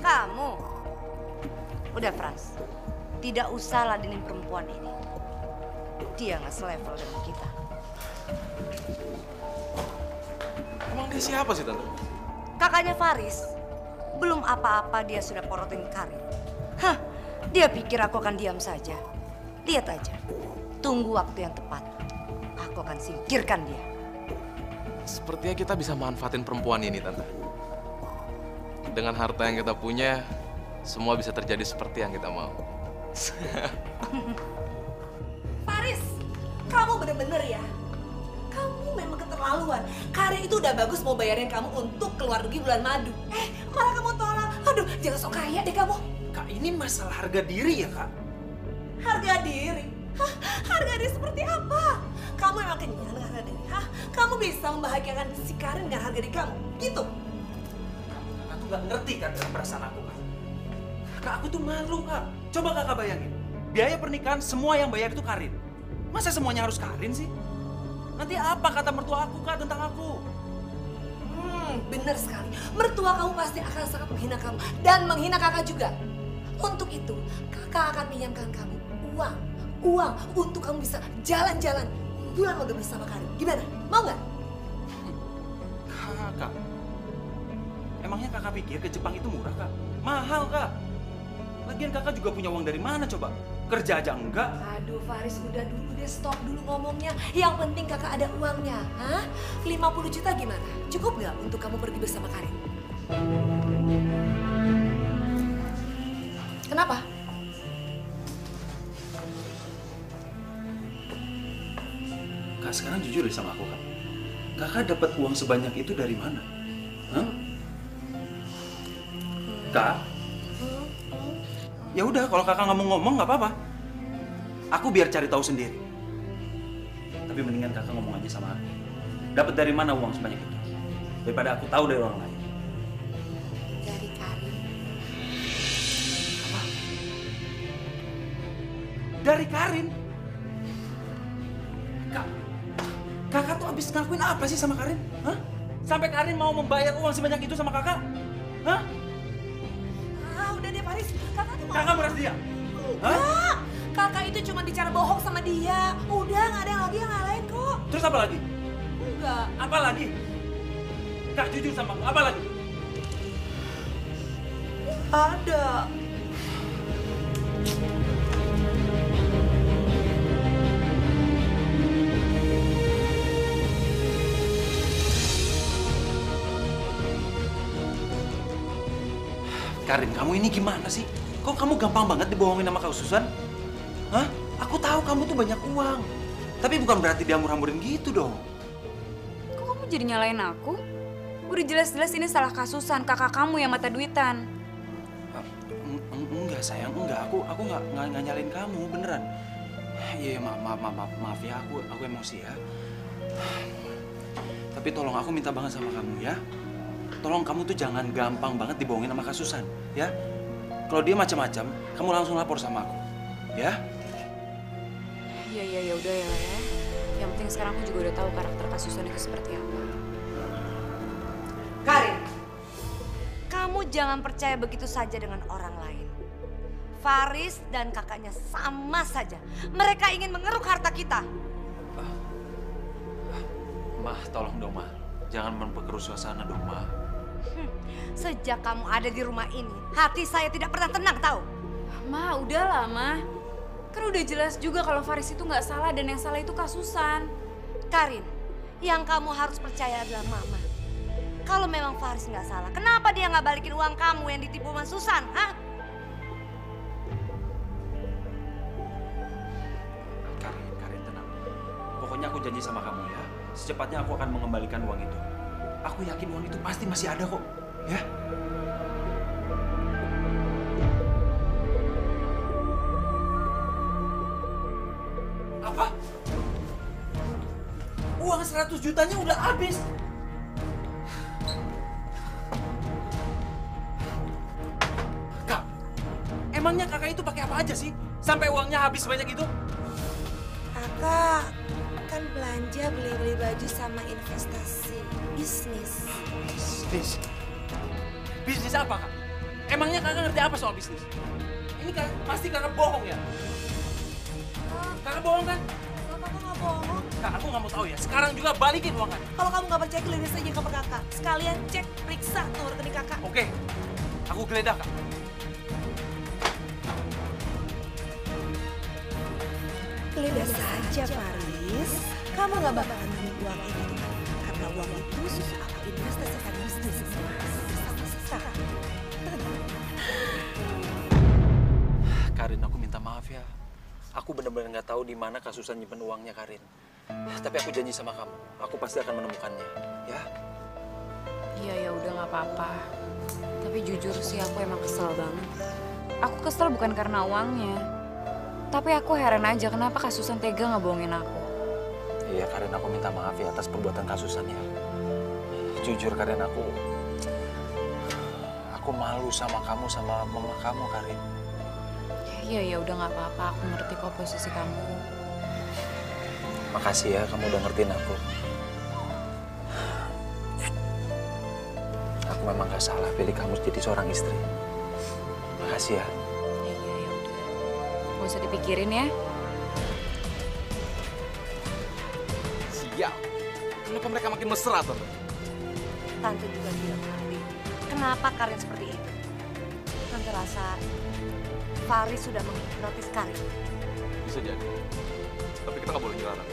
I: kamu. Udah Frans, tidak usah ladenin perempuan ini. Dia nggak selevel dengan kita.
B: Emang dia siapa sih Tante?
I: Kakaknya Faris. Belum apa-apa dia sudah porotin Karin. Hah, dia pikir aku akan diam saja. Lihat aja, tunggu waktu yang tepat. Aku akan singkirkan dia.
B: Sepertinya kita bisa manfaatin perempuan ini, Tante. Dengan harta yang kita punya, semua bisa terjadi seperti yang kita mau.
G: Faris, kamu bener-bener ya. Kamu memang keterlaluan. Karin itu udah bagus mau bayarin kamu untuk keluar rugi bulan madu. Malah kamu tolak. Aduh, jangan sok kaya deh kamu.
E: Kak, ini masalah harga diri ya, Kak?
G: Harga diri? Hah? Harga diri seperti apa? Kamu emang kenyang dengan harga diri? Hah? Kamu bisa membahagiakan si Karin dengan harga diri kamu? Gitu?
E: Kakak tuh gak ngerti kan dengan perasaan aku, Kak. Kak, aku tuh malu, Kak. Coba Kakak bayangin. Biaya pernikahan semua yang bayar itu Karin. Masa semuanya harus Karin sih? Nanti apa kata mertua aku, Kak, tentang aku?
G: Bener sekali. Mertua kamu pasti akan sangat menghina kamu. Dan menghina kakak juga. Untuk itu, kakak akan pinjamkan kamu uang. Uang untuk kamu bisa jalan-jalan bulan madu bersama Karin. Gimana? Mau nggak?
E: Kakak. Emangnya kakak pikir ke Jepang itu murah, Kak? Mahal, Kak. Lagian kakak juga punya uang dari mana coba? Kerja aja enggak?
G: Aduh Faris, udah dulu deh, stop dulu ngomongnya. Yang penting kakak ada uangnya. Hah? 50 juta gimana? Cukup nggak untuk kamu pergi bersama Karin? Kenapa?
E: Kak, sekarang jujur deh sama aku, Kak. Kakak dapat uang sebanyak itu dari mana? Hah? Kak? Ya udah, kalau kakak nggak mau ngomong nggak apa-apa. Aku biar cari tahu sendiri. Tapi mendingan kakak ngomong aja sama aku. Dapat dari mana uang sebanyak itu? Daripada aku tahu dari orang lain.
G: Dari Karin.
E: Apa? Dari Karin? Kak, kakak tuh habis ngakuin apa sih sama Karin? Hah? Sampai Karin mau membayar uang sebanyak itu sama kakak? Hah?
G: Udah deh Faris, kakak tuh
E: Kakak meras dia?
G: Enggak, kakak itu cuma bicara bohong sama dia. Udah, nggak ada yang lagi yang ngalahin kok.
E: Terus apa lagi?
G: Enggak.
E: Apa lagi? Kak, jujur sama aku, apa lagi?
G: Ada.
E: Karin, kamu ini gimana sih? Kok kamu gampang banget dibohongin sama Kak Susan? Hah? Aku tahu kamu tuh banyak uang. Tapi bukan berarti dia murah-murin gitu dong.
A: Kok kamu jadi nyalain aku? Udah jelas-jelas ini salah Kasusan, kakak kamu yang mata duitan.
E: Enggak sayang, enggak. Aku nggak nyalain kamu, beneran. Iya, maaf ya, aku emosi ya. Tapi tolong aku minta banget sama kamu ya. Tolong kamu tuh jangan gampang banget dibohongin sama Kak Susan, ya. Kalau dia macam-macam, kamu langsung lapor sama aku, ya.
A: Ya udah ya. Yang penting sekarang aku juga udah tahu karakter Kak Susan itu seperti apa.
I: Karin, kamu jangan percaya begitu saja dengan orang lain. Faris dan kakaknya sama saja. Mereka ingin mengeruk harta kita.
E: Mah, tolong dong, Mah. Jangan memperkeruh suasana dong, Mah.
I: Sejak kamu ada di rumah ini, hati saya tidak pernah tenang, tahu?
A: Ma, udahlah, Ma. Kan udah jelas juga kalau Faris itu nggak salah dan yang salah itu Kak Susan.
I: Karin, yang kamu harus percaya adalah Mama. Kalau memang Faris nggak salah, kenapa dia nggak balikin uang kamu yang ditipu sama Susan, hah?
E: Karin, tenang. Pokoknya aku janji sama kamu ya, secepatnya aku akan mengembalikan uang itu. Aku yakin uang itu pasti masih ada kok, ya. Apa? Uang 100 jutanya udah habis. Kak, emangnya kakak itu pakai apa aja sih? Sampai uangnya habis sebanyak itu?
G: Kakak kan belanja beli-beli baju sama investasi bisnis.
E: Bisnis? Bisnis apa, Kak? Emangnya kakak ngerti apa soal bisnis? Ini kan pasti kakak bohong ya? Kakak bohong kan?
G: Kalau kakak nggak bohong,
E: Kak, aku nggak mau tahu ya. Sekarang juga balikin uang kakak.
G: kalau kamu nggak percaya geledah saja ke kakak. Sekalian cek periksa tuh rekening kakak.
E: Oke, aku geledah, Kak.
G: Geledah saja Faris. Kamu nggak bakalan nemu uang itu karena uang itu sudah aku investasikan bisnis sama sekarang.
E: Karin, aku minta maaf ya. Aku benar-benar nggak tahu di mana Kak Susan nyimpen uangnya, Karin. Tapi aku janji sama kamu, aku pasti akan menemukannya, ya.
A: Iya ya udah nggak apa-apa. Tapi jujur sih aku emang kesel banget. Aku kesel bukan karena uangnya. Tapi aku heran aja kenapa Kak Susan tega ngebohongin aku.
E: Iya, Karin, aku minta maaf ya atas perbuatan Kak Susan ya. Jujur, Karin, aku malu sama kamu, sama mama kamu, Karin.
A: Iya ya udah nggak apa-apa. Aku ngerti kok posisi kamu.
E: Makasih ya, kamu udah ngertiin aku. Aku memang gak salah pilih kamu jadi seorang istri. Makasih ya.
A: Iya ya udah. Gak usah dipikirin ya.
B: Siap. Kenapa mereka makin mesra, Tante?
I: Tante juga tidak mengerti. Kenapa Karin seperti itu? Tante rasa Faris sudah menghipnotis Karin.
B: Bisa jadi. Tapi kita nggak boleh nyerah.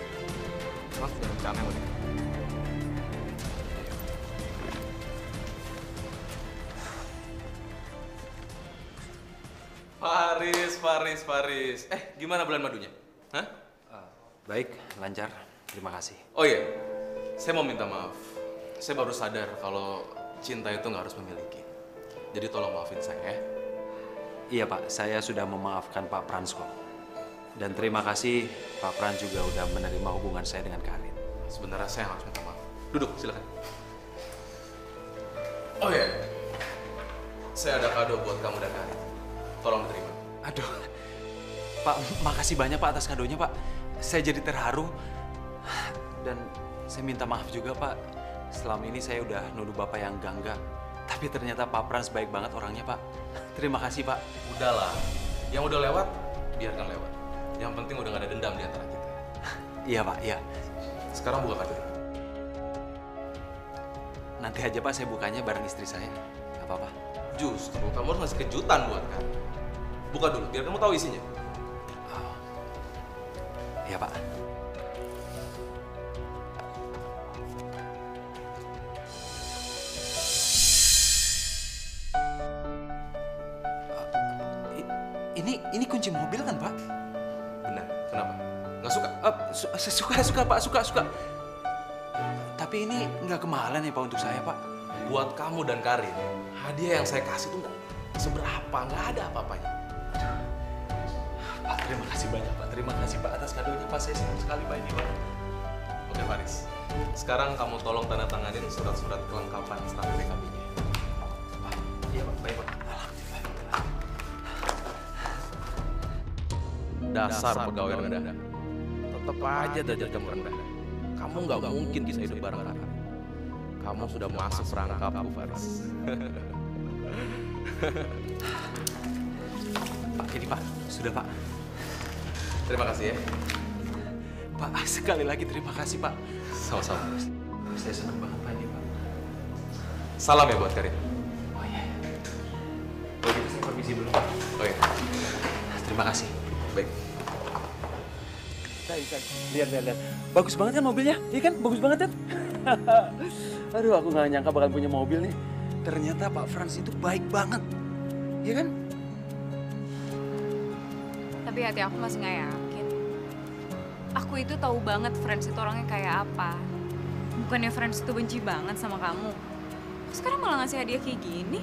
B: Mas, jangan rencana yang penting. Faris. Gimana bulan madunya? Hah?
E: Baik, lancar. Terima kasih.
B: Oh iya, saya mau minta maaf. Saya baru sadar kalau cinta itu nggak harus memiliki. Jadi tolong maafin saya ya.
E: Iya, Pak. Saya sudah memaafkan Pak Frans kok. Dan terima kasih Pak Frans juga udah menerima hubungan saya dengan Karin.
B: Sebenarnya saya harus minta maaf. Duduk, silakan. Oh iya, saya ada kado buat kamu dan Karin. Tolong diterima.
E: Aduh, Pak, makasih banyak Pak atas kadonya, Pak. Saya jadi terharu. Dan saya minta maaf juga, Pak. Selama ini saya udah nuduh Bapak yang enggak. Tapi ternyata Pak Frans baik banget orangnya, Pak. Terima kasih, Pak.
B: Udahlah, yang udah lewat, biarkan lewat. Yang penting udah gak ada dendam di antara kita.
E: Iya, Pak, iya.
B: Sekarang buka kartu.
E: Nanti aja, Pak, saya bukanya bareng istri saya. Gak apa-apa.
B: Justru kamu harus ngasih kejutan buat kan. Buka dulu, biar kamu tahu isinya.
E: Iya, Pak. Ini kunci mobil kan, Pak?
B: Benar, kenapa? Nggak suka?
E: Suka, Pak, suka. Tapi ini nggak kemahalan ya, Pak, untuk saya, Pak.
B: Buat kamu dan Karin, hadiah yang saya kasih tuh nggak seberapa, nggak ada apa-apanya.
E: Pak, terima kasih banyak, Pak. Terima kasih, Pak, atas kadonya, Pak. Saya senang sekali, Pak, ini, Pak.
B: Oke, Faris. Sekarang kamu tolong tanda tanganin surat-surat kelengkapan staf PKB-nya.
E: Pak, iya, Pak. Baik, Pak.
B: Dasar pegawai rendah. Tetap aja derajat kamu rendah. Kamu nggak mungkin bisa hidup bareng Karin. Kamu sudah masuk perangkapku, Faris.
E: Pak, ini, Pak. Sudah, Pak.
B: Terima kasih ya.
E: Pak, sekali lagi terima kasih, Pak.
B: Sama-sama.
E: Saya senang banget, Pak, ini, Pak.
B: Salam ya buat Karin.
E: Oh iya. Kalau gitu saya permisi dulu, Pak.
B: Oh iya.
E: Terima kasih.
B: Baik.
E: Lihat. Bagus banget kan mobilnya? Iya kan? Bagus banget kan? Aduh, aku nggak nyangka bakal punya mobil nih. Ternyata Pak Frans itu baik banget. Iya kan?
A: Tapi hati aku masih nggak yakin. Aku itu tahu banget Frans itu orangnya kayak apa. Bukannya Frans itu benci banget sama kamu. Kok sekarang malah ngasih hadiah kayak gini?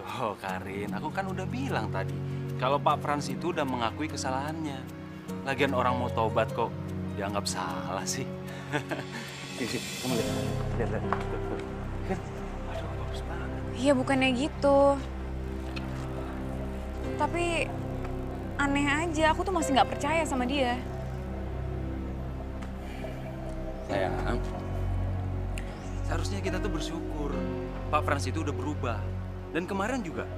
E: Loh, Karin, aku kan udah bilang tadi. Kalau Pak Frans itu udah mengakui kesalahannya. Lagian orang mau tobat kok dianggap salah sih. Kamu lihat. Kan? Aduh, bagus banget.
A: Iya, bukannya gitu. Tapi aneh aja, aku tuh masih nggak percaya sama dia.
E: Sayang, seharusnya kita tuh bersyukur Pak Frans itu udah berubah. Dan kemarin juga,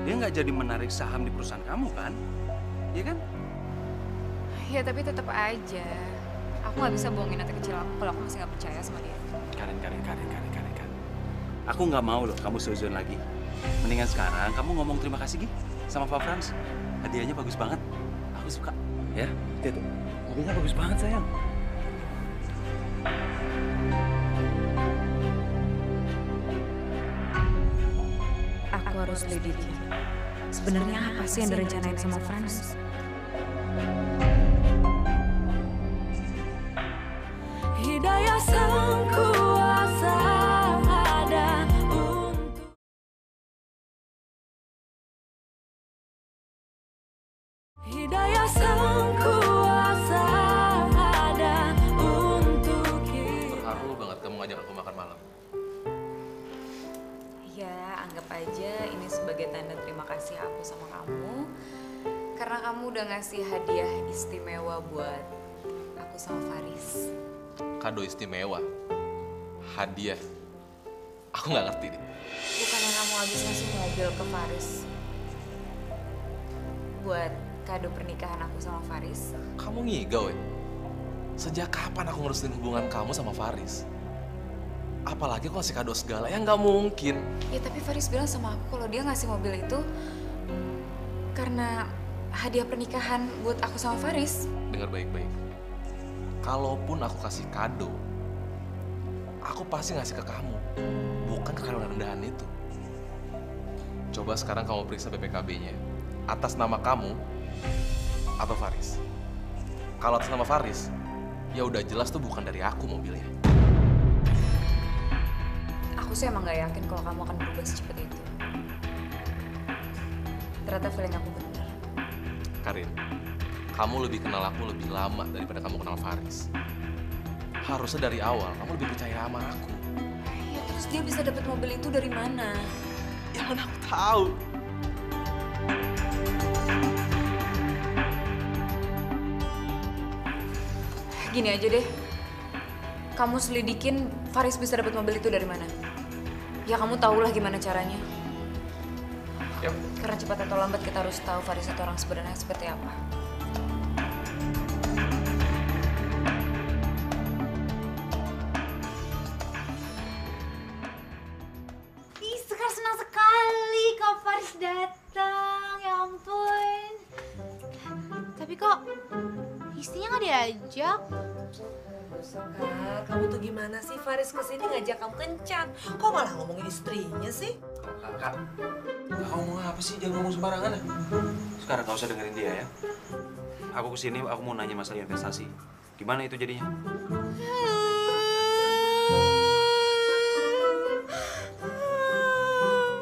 E: dia nggak jadi menarik saham di perusahaan kamu kan? Iya kan?
A: Ya tapi tetap aja. Aku nggak bisa bohongin hati kecil aku kalau aku masih nggak percaya sama dia.
E: Karin. Aku nggak mau loh kamu seuzon lagi. Mendingan sekarang kamu ngomong terima kasih Gi sama Pak Frans. Hadiahnya bagus banget. Aku suka. Ya, lihat tuh. Mobilnya bagus banget sayang.
A: Aku harus lidiki. Sebenarnya apa sih yang direncanain sama Frans?
H: Hidayah sang kuasa ada untuk Hidayah sang kuasa ada untuk kita.
B: Terharu banget kamu ngajak aku makan malam.
A: Ya, anggap aja ini sebagai tanda terima kasih aku sama kamu. Karena kamu udah ngasih hadiah istimewa buat aku sama Faris.
B: Kado istimewa. Hadiah. Aku nggak ngerti deh.
A: Bukannya kamu habis ngasih mobil ke Faris buat kado pernikahan aku sama Faris?
B: Kamu ngigau ya? Sejak kapan aku ngerestuin hubungan kamu sama Faris? Apalagi aku ngasih kado segala, ya nggak mungkin.
A: Ya tapi Faris bilang sama aku kalau dia ngasih mobil itu karena hadiah pernikahan buat aku sama Faris.
B: Dengar baik-baik. Kalaupun aku kasih kado, aku pasti ngasih ke kamu, bukan ke kado rendahan itu. Coba sekarang kamu periksa BPKB-nya. Atas nama kamu atau Faris? Kalau atas nama Faris, ya udah jelas tuh bukan dari aku mobilnya.
A: Aku sih emang gak yakin kalau kamu akan berubah secepat itu. Ternyata feeling aku benar.
B: Karin, kamu lebih kenal aku lebih lama daripada kamu kenal Faris. Harusnya dari awal kamu lebih percaya sama aku.
A: Ya terus dia bisa dapat mobil itu dari mana?
B: Ya mana aku tahu.
A: Gini aja deh. kamu selidikin Faris bisa dapat mobil itu dari mana. Ya kamu tahulah gimana caranya.
B: Yap.
A: Karena cepat atau lambat kita harus tahu Faris itu orang sebenarnya seperti apa.
F: Ih, Sekar senang sekali Kak Faris datang. Ya ampun. Tapi kok istrinya nggak diajak?
G: Sekar, kamu tuh gimana sih? Faris kesini ngajak kamu kencan. Kok malah ngomongin istrinya sih?
E: Kakak, ngomong apa sih? Jangan ngomong sembarangan ya. Sekarang gak usah dengerin dia ya. Aku kesini, aku mau nanya masalah investasi. Gimana itu jadinya?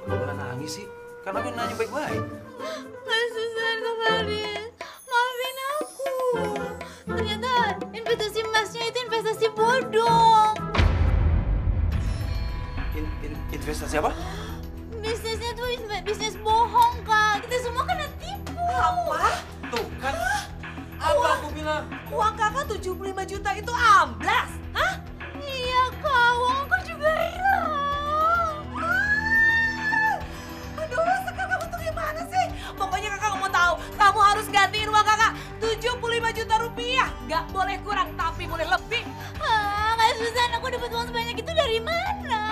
E: Kok malah nangis sih? Karena aku nanya baik-baik.
F: Kak Susan, Kak Faris, maafin aku. Ternyata investasi emasnya itu investasi bodong.
E: Investasi apa?
F: Bisnisnya tuh bisnis bohong, Kak. Kita semua kena tipu.
G: Apa?
E: Tuh kan, apa aku bilang?
G: Uang kakak 75 juta itu amblas? Hah?
F: Iya, Kak. Uang aku juga hilang.
G: Aduh, Sekar kamu tuh gimana sih? Pokoknya kakak nggak mau tahu. Kamu harus gantiin uang kakak 75 juta rupiah. Gak boleh kurang, tapi boleh lebih.
F: Kak Susan, aku dapat uang sebanyak itu dari mana?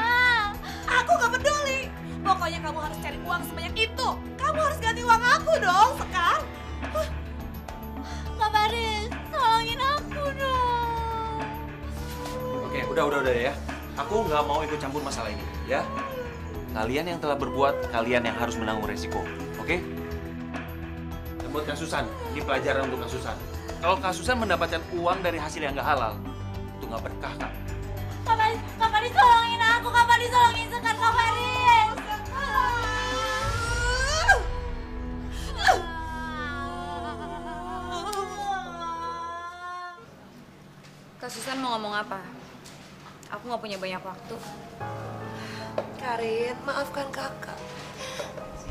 G: Aku gak peduli. Pokoknya kamu harus cari uang sebanyak itu. Kamu harus ganti uang aku dong, Sekar.
F: Kak Faris, tolongin aku dong.
E: Oke, udah ya. Aku nggak mau ikut campur masalah ini, ya. Kalian yang telah berbuat, kalian yang harus menanggung resiko, oke? Dan buat Kak Susan, ini pelajaran untuk Kak Susan. Kalau Kak Susan mendapatkan uang dari hasil yang nggak halal, itu nggak berkah, Kak.
F: Kak Faris tolongin aku. Kak Faris tolongin Sekar, Kak Faris.
A: Kak Susan mau ngomong apa? Aku nggak punya banyak waktu.
G: Karin, maafkan kakak.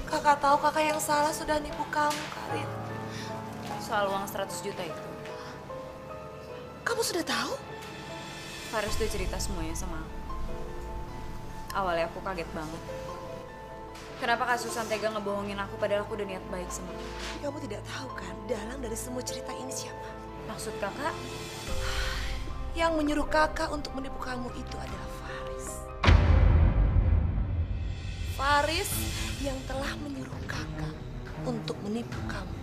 G: Kakak tahu kakak yang salah sudah nipu kamu, Karin.
A: Soal uang 100 juta itu.
G: Kamu sudah tahu?
A: Faris udah cerita semuanya sama aku. Awalnya aku kaget banget. Kenapa Kak Susan tega ngebohongin aku padahal aku udah niat baik sama aku?
G: Tapi kamu tidak tahu kan, dalang dari semua cerita ini siapa?
A: Maksud kakak?
G: Yang menyuruh kakak untuk menipu kamu itu adalah Faris. Faris yang telah menyuruh kakak untuk menipu kamu.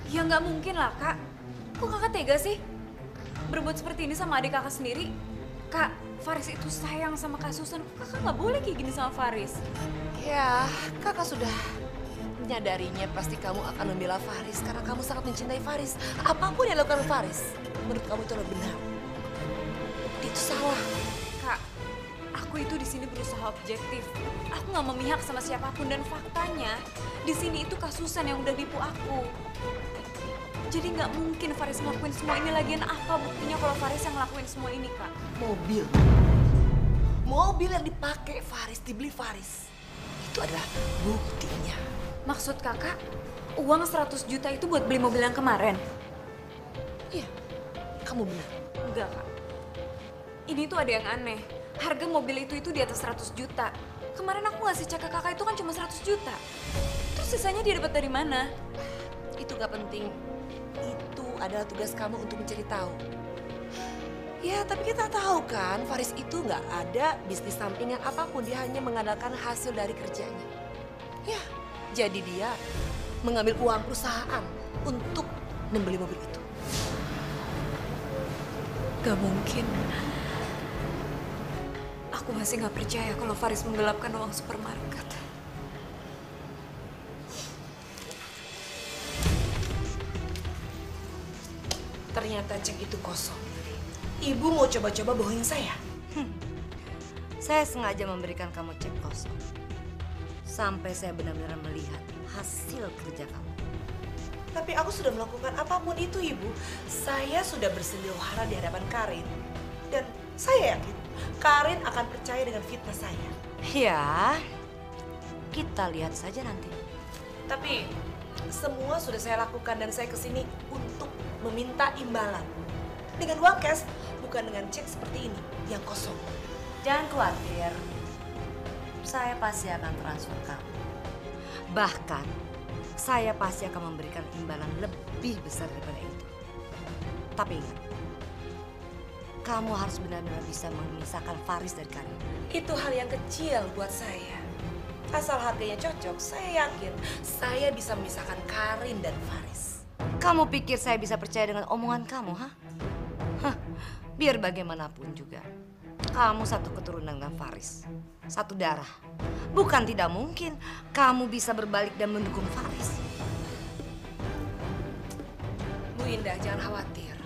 A: Ya nggak mungkin lah, Kak. Kok kakak tega sih? Berbuat seperti ini sama adik kakak sendiri? Kak, Faris itu sayang sama Kak Susan. Kok kakak nggak boleh kayak gini sama Faris?
G: Ya, kakak sudah menyadarinya pasti kamu akan membela Faris karena kamu sangat mencintai Faris. Apapun yang dilakukan Faris, menurut kamu itu adalah benar. Itu salah.
A: Kak, aku itu di sini berusaha objektif. Aku nggak memihak sama siapapun dan faktanya di sini itu Kak Susan yang udah nipu aku. Jadi nggak mungkin Faris ngelakuin semua ini. Lagian apa buktinya kalau Faris yang ngelakuin semua ini, Kak?
G: Mobil yang dipakai Faris, dibeli Faris. Itu adalah buktinya.
A: Maksud kakak, uang 100 juta itu buat beli mobil yang kemarin?
G: Iya, kamu benar.
A: Enggak, Kak. Ini tuh ada yang aneh. Harga mobil itu di atas 100 juta. Kemarin aku ngasih cek ke kakak itu kan cuma 100 juta. Terus sisanya dia dapat dari mana?
G: Itu gak penting. Itu adalah tugas kamu untuk mencari tahu. Ya, tapi kita tahu kan, Faris itu nggak ada bisnis sampingan apapun. Dia hanya mengandalkan hasil dari kerjanya. Ya, jadi dia mengambil uang perusahaan untuk membeli mobil itu.
A: Gak mungkin. Aku masih gak percaya kalau Faris menggelapkan uang supermarket.
G: Ternyata cek itu kosong. Ibu mau coba-coba bohongin saya.
I: Saya sengaja memberikan kamu cek kosong. Sampai saya benar-benar melihat hasil kerja kamu.
G: Tapi aku sudah melakukan apapun itu, Ibu. Saya sudah bersedia hara di hadapan Karin. Dan saya yakin Karin akan percaya dengan fitnah saya.
I: Ya, kita lihat saja nanti.
G: Tapi semua sudah saya lakukan dan saya kesini untuk meminta imbalan. Dengan uang cash, bukan dengan cek seperti ini yang kosong.
I: Jangan khawatir, saya pasti akan transfer kamu. Bahkan, saya pasti akan memberikan imbalan lebih besar daripada itu. Tapi ingat, kamu harus benar-benar bisa memisahkan Faris dari Karin.
G: Itu hal yang kecil buat saya. Asal harganya cocok, saya yakin saya bisa memisahkan Karin dan Faris.
I: Kamu pikir saya bisa percaya dengan omongan kamu, ha? Hah, biar bagaimanapun juga, kamu satu keturunan dengan Faris. Satu darah. Bukan tidak mungkin kamu bisa berbalik dan mendukung Faris.
G: Bu Indah, jangan khawatir.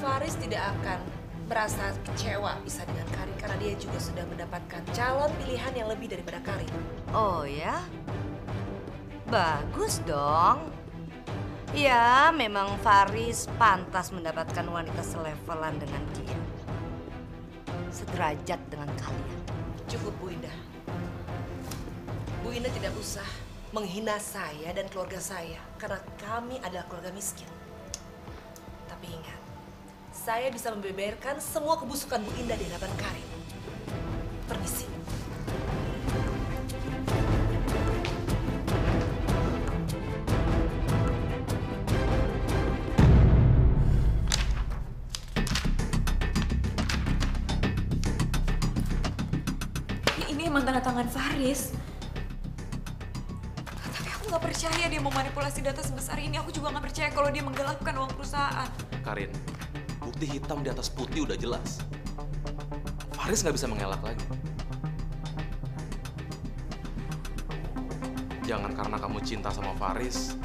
G: Faris tidak akan merasa kecewa bisa dengan Karin karena dia juga sudah mendapatkan calon pilihan yang lebih daripada Karin.
I: Oh ya? Bagus dong. Ya, memang Faris pantas mendapatkan wanita selevelan dengan dia. Sederajat dengan kalian.
G: Cukup, Bu Indah. Bu Indah tidak usah menghina saya dan keluarga saya karena kami adalah keluarga miskin. Tapi ingat, saya bisa membeberkan semua kebusukan Bu Indah di hadapan Karin. Permisi.
A: Ini emang tanda tangan Faris. Tapi aku nggak percaya dia mau manipulasi data sebesar ini. Aku juga nggak percaya kalau dia menggelapkan uang perusahaan.
B: Karin, bukti hitam di atas putih udah jelas. Faris nggak bisa mengelak lagi. Jangan karena kamu cinta sama Faris,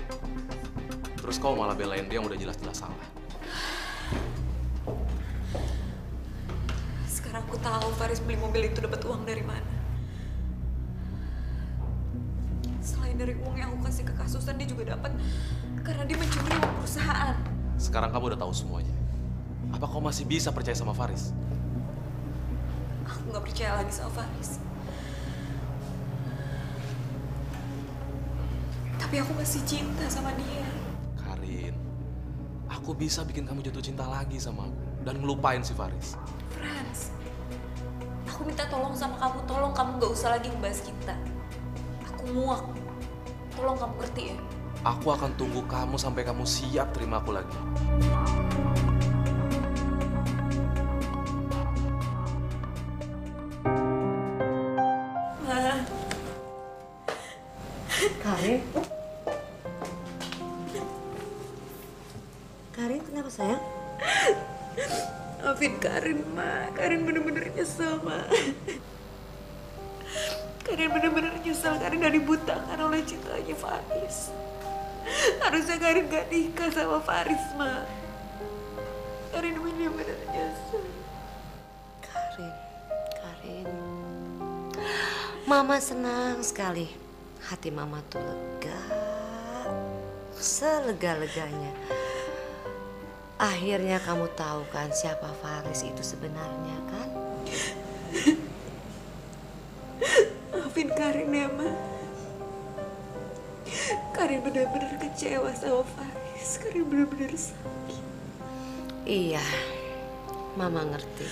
B: terus kau malah belain dia yang udah jelas-jelas salah.
A: Sekarang aku tahu Faris beli mobil itu dapat uang dari mana. Selain dari uang yang aku kasih ke kasusan, dia juga dapat karena dia mencuri uang perusahaan.
B: Sekarang kamu udah tahu semuanya. Apa kau masih bisa percaya sama Faris?
A: Aku nggak percaya lagi sama Faris. Tapi aku masih cinta sama dia.
B: Karin, aku bisa bikin kamu jatuh cinta lagi sama aku dan ngelupain si Faris.
A: Frans, aku minta tolong sama kamu. Tolong kamu nggak usah lagi ngebahas kita. Aku muak. Tolong kamu ngerti ya?
B: Aku akan tunggu kamu sampai kamu siap terima aku lagi.
I: Karin? Karin, kenapa sayang?
A: Maafin Karin, Ma. Karin bener-bener nyesel, Ma. Karin bener-bener nyesel. Karin udah dibutakan oleh cintanya Faris. Harusnya Karin gak nikah sama Faris, Ma. Karin bener-bener nyesel.
I: Karin. Mama senang sekali. Hati Mama tuh lega. Selega-leganya. Akhirnya kamu tahu kan siapa Faris itu sebenarnya kan?
A: Maafin Karin ya, Ma. Karin benar-benar kecewa sama Faris. Karin benar-benar sakit.
I: Iya, Mama ngerti.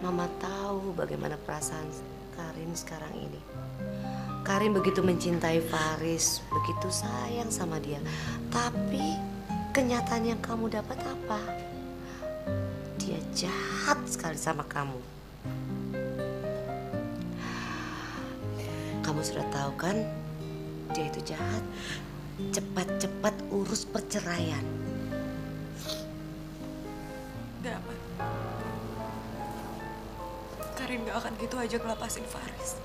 I: Mama tahu bagaimana perasaan Karin sekarang ini. Karin begitu mencintai Faris, begitu sayang sama dia. Tapi kenyataan yang kamu dapat apa? Dia jahat sekali sama kamu. Kamu sudah tahu kan, dia itu jahat. Cepat-cepat urus perceraian.
A: Gak, Ma. Karin gak akan gitu aja ngelepasin Faris.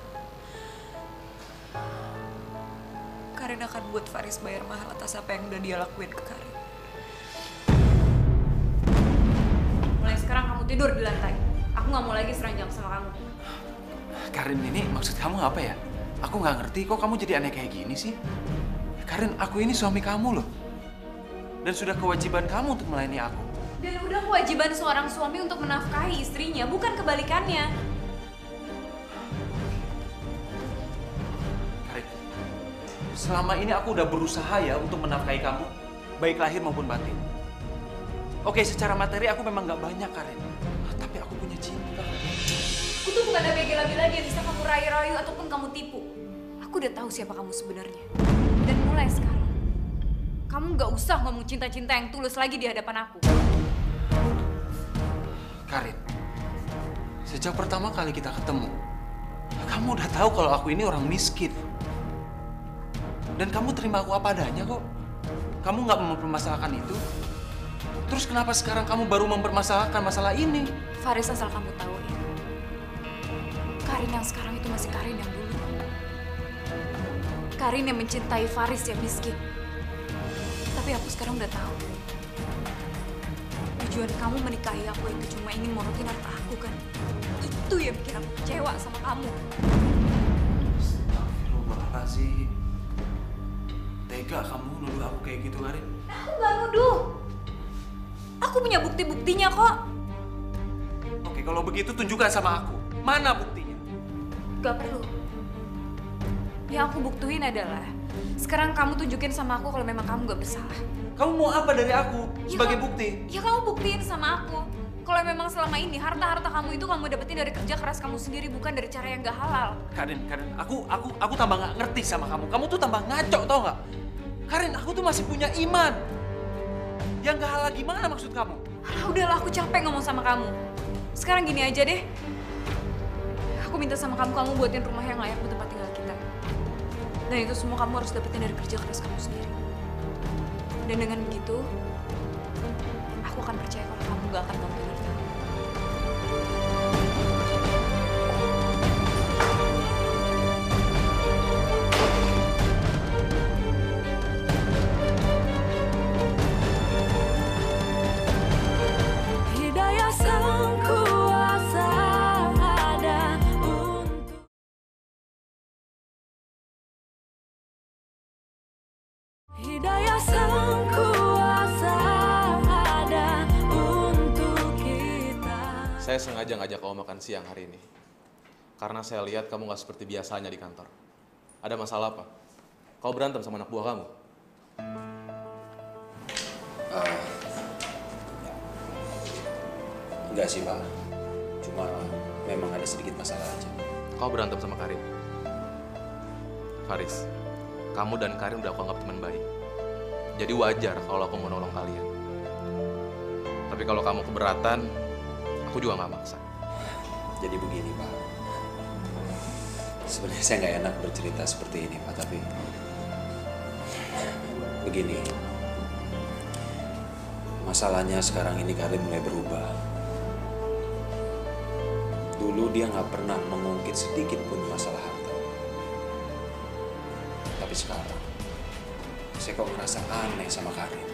A: Karin akan buat Faris bayar mahal atas apa yang udah dia lakuin ke Karin. Mulai sekarang kamu tidur di lantai. Aku gak mau lagi seranjang sama kamu.
E: Karin, ini maksud kamu apa ya? Aku nggak ngerti kok kamu jadi aneh kayak gini sih. Karin, aku ini suami kamu loh. Dan sudah kewajiban kamu untuk melayani aku.
A: Dan udah kewajiban seorang suami untuk menafkahi istrinya, bukan kebalikannya.
E: Karin, selama ini aku udah berusaha ya untuk menafkahi kamu, baik lahir maupun batin. Oke, secara materi aku memang nggak banyak, Karin. Tapi aku punya cinta.
A: Aku tuh bukan ada gila-gila dia bisa kamu rayu-rayu ataupun kamu tipu. Aku udah tahu siapa kamu sebenarnya. Dan mulai sekarang, kamu nggak usah ngomong cinta-cinta yang tulus lagi di hadapan aku.
E: Karin, sejak pertama kali kita ketemu, kamu udah tahu kalau aku ini orang miskin. Dan kamu terima aku apa adanya kok. Kamu nggak mempermasalahkan itu. Terus kenapa sekarang kamu baru mempermasalahkan masalah ini?
A: Faris, asal kamu tahu ya, Karin yang sekarang itu masih Karin yang dulu. Karin yang mencintai Faris yang miskin. Tapi aku sekarang udah tahu. Tujuan kamu menikahi aku itu cuma ingin morotin harta aku kan? Itu yang bikin aku kecewa sama kamu.
E: Astagfirullahaladzim. Tega kamu nuduh aku kayak gitu, Karin.
A: Aku gak nuduh. Aku punya bukti-buktinya kok.
E: Oke, kalau begitu tunjukkan sama aku. Mana buktinya?
A: Gak perlu. Yang aku buktiin adalah sekarang kamu tunjukin sama aku kalau memang kamu gak bersalah.
E: Kamu mau apa dari aku sebagai bukti?
A: Ya kamu buktiin sama aku kalau memang selama ini harta-harta kamu itu kamu dapetin dari kerja keras kamu sendiri, bukan dari cara yang gak halal.
E: Karin, aku tambah nggak ngerti sama kamu. Kamu tuh tambah ngaco, tau nggak? Karin, aku tuh masih punya iman. Yang gak halal gimana maksud kamu?
A: Alah, udahlah, aku capek ngomong sama kamu. Sekarang gini aja deh. Aku minta sama kamu buatin rumah yang layak buat tempat tinggal kita. Dan itu semua kamu harus dapetin dari kerja keras kamu sendiri. Dan dengan begitu, aku akan percaya kalau kamu gak akan ngomongin harta.
H: Hidayah sang kuasa ada untuk Hidayah sang kuasa ada untuk kita.
B: Saya sengaja ngajak kamu makan siang hari ini. Karena saya lihat kamu nggak seperti biasanya di kantor. Ada masalah apa? Kau berantem sama anak buah kamu?
J: Enggak sih, Pak. Cuma memang ada sedikit masalah aja.
B: Kau berantem sama Karin? Faris, kamu dan Karin udah aku anggap teman baik. Jadi wajar kalau aku mau nolong kalian. Tapi kalau kamu keberatan, aku juga nggak maksa.
J: Jadi begini, Pak. Sebenarnya saya nggak enak bercerita seperti ini, Pak. Tapi begini. Masalahnya sekarang ini Karin mulai berubah. Dulu dia nggak pernah mengungkit sedikit pun masalah harta. Tapi sekarang, saya kok ngerasa aneh sama Karin.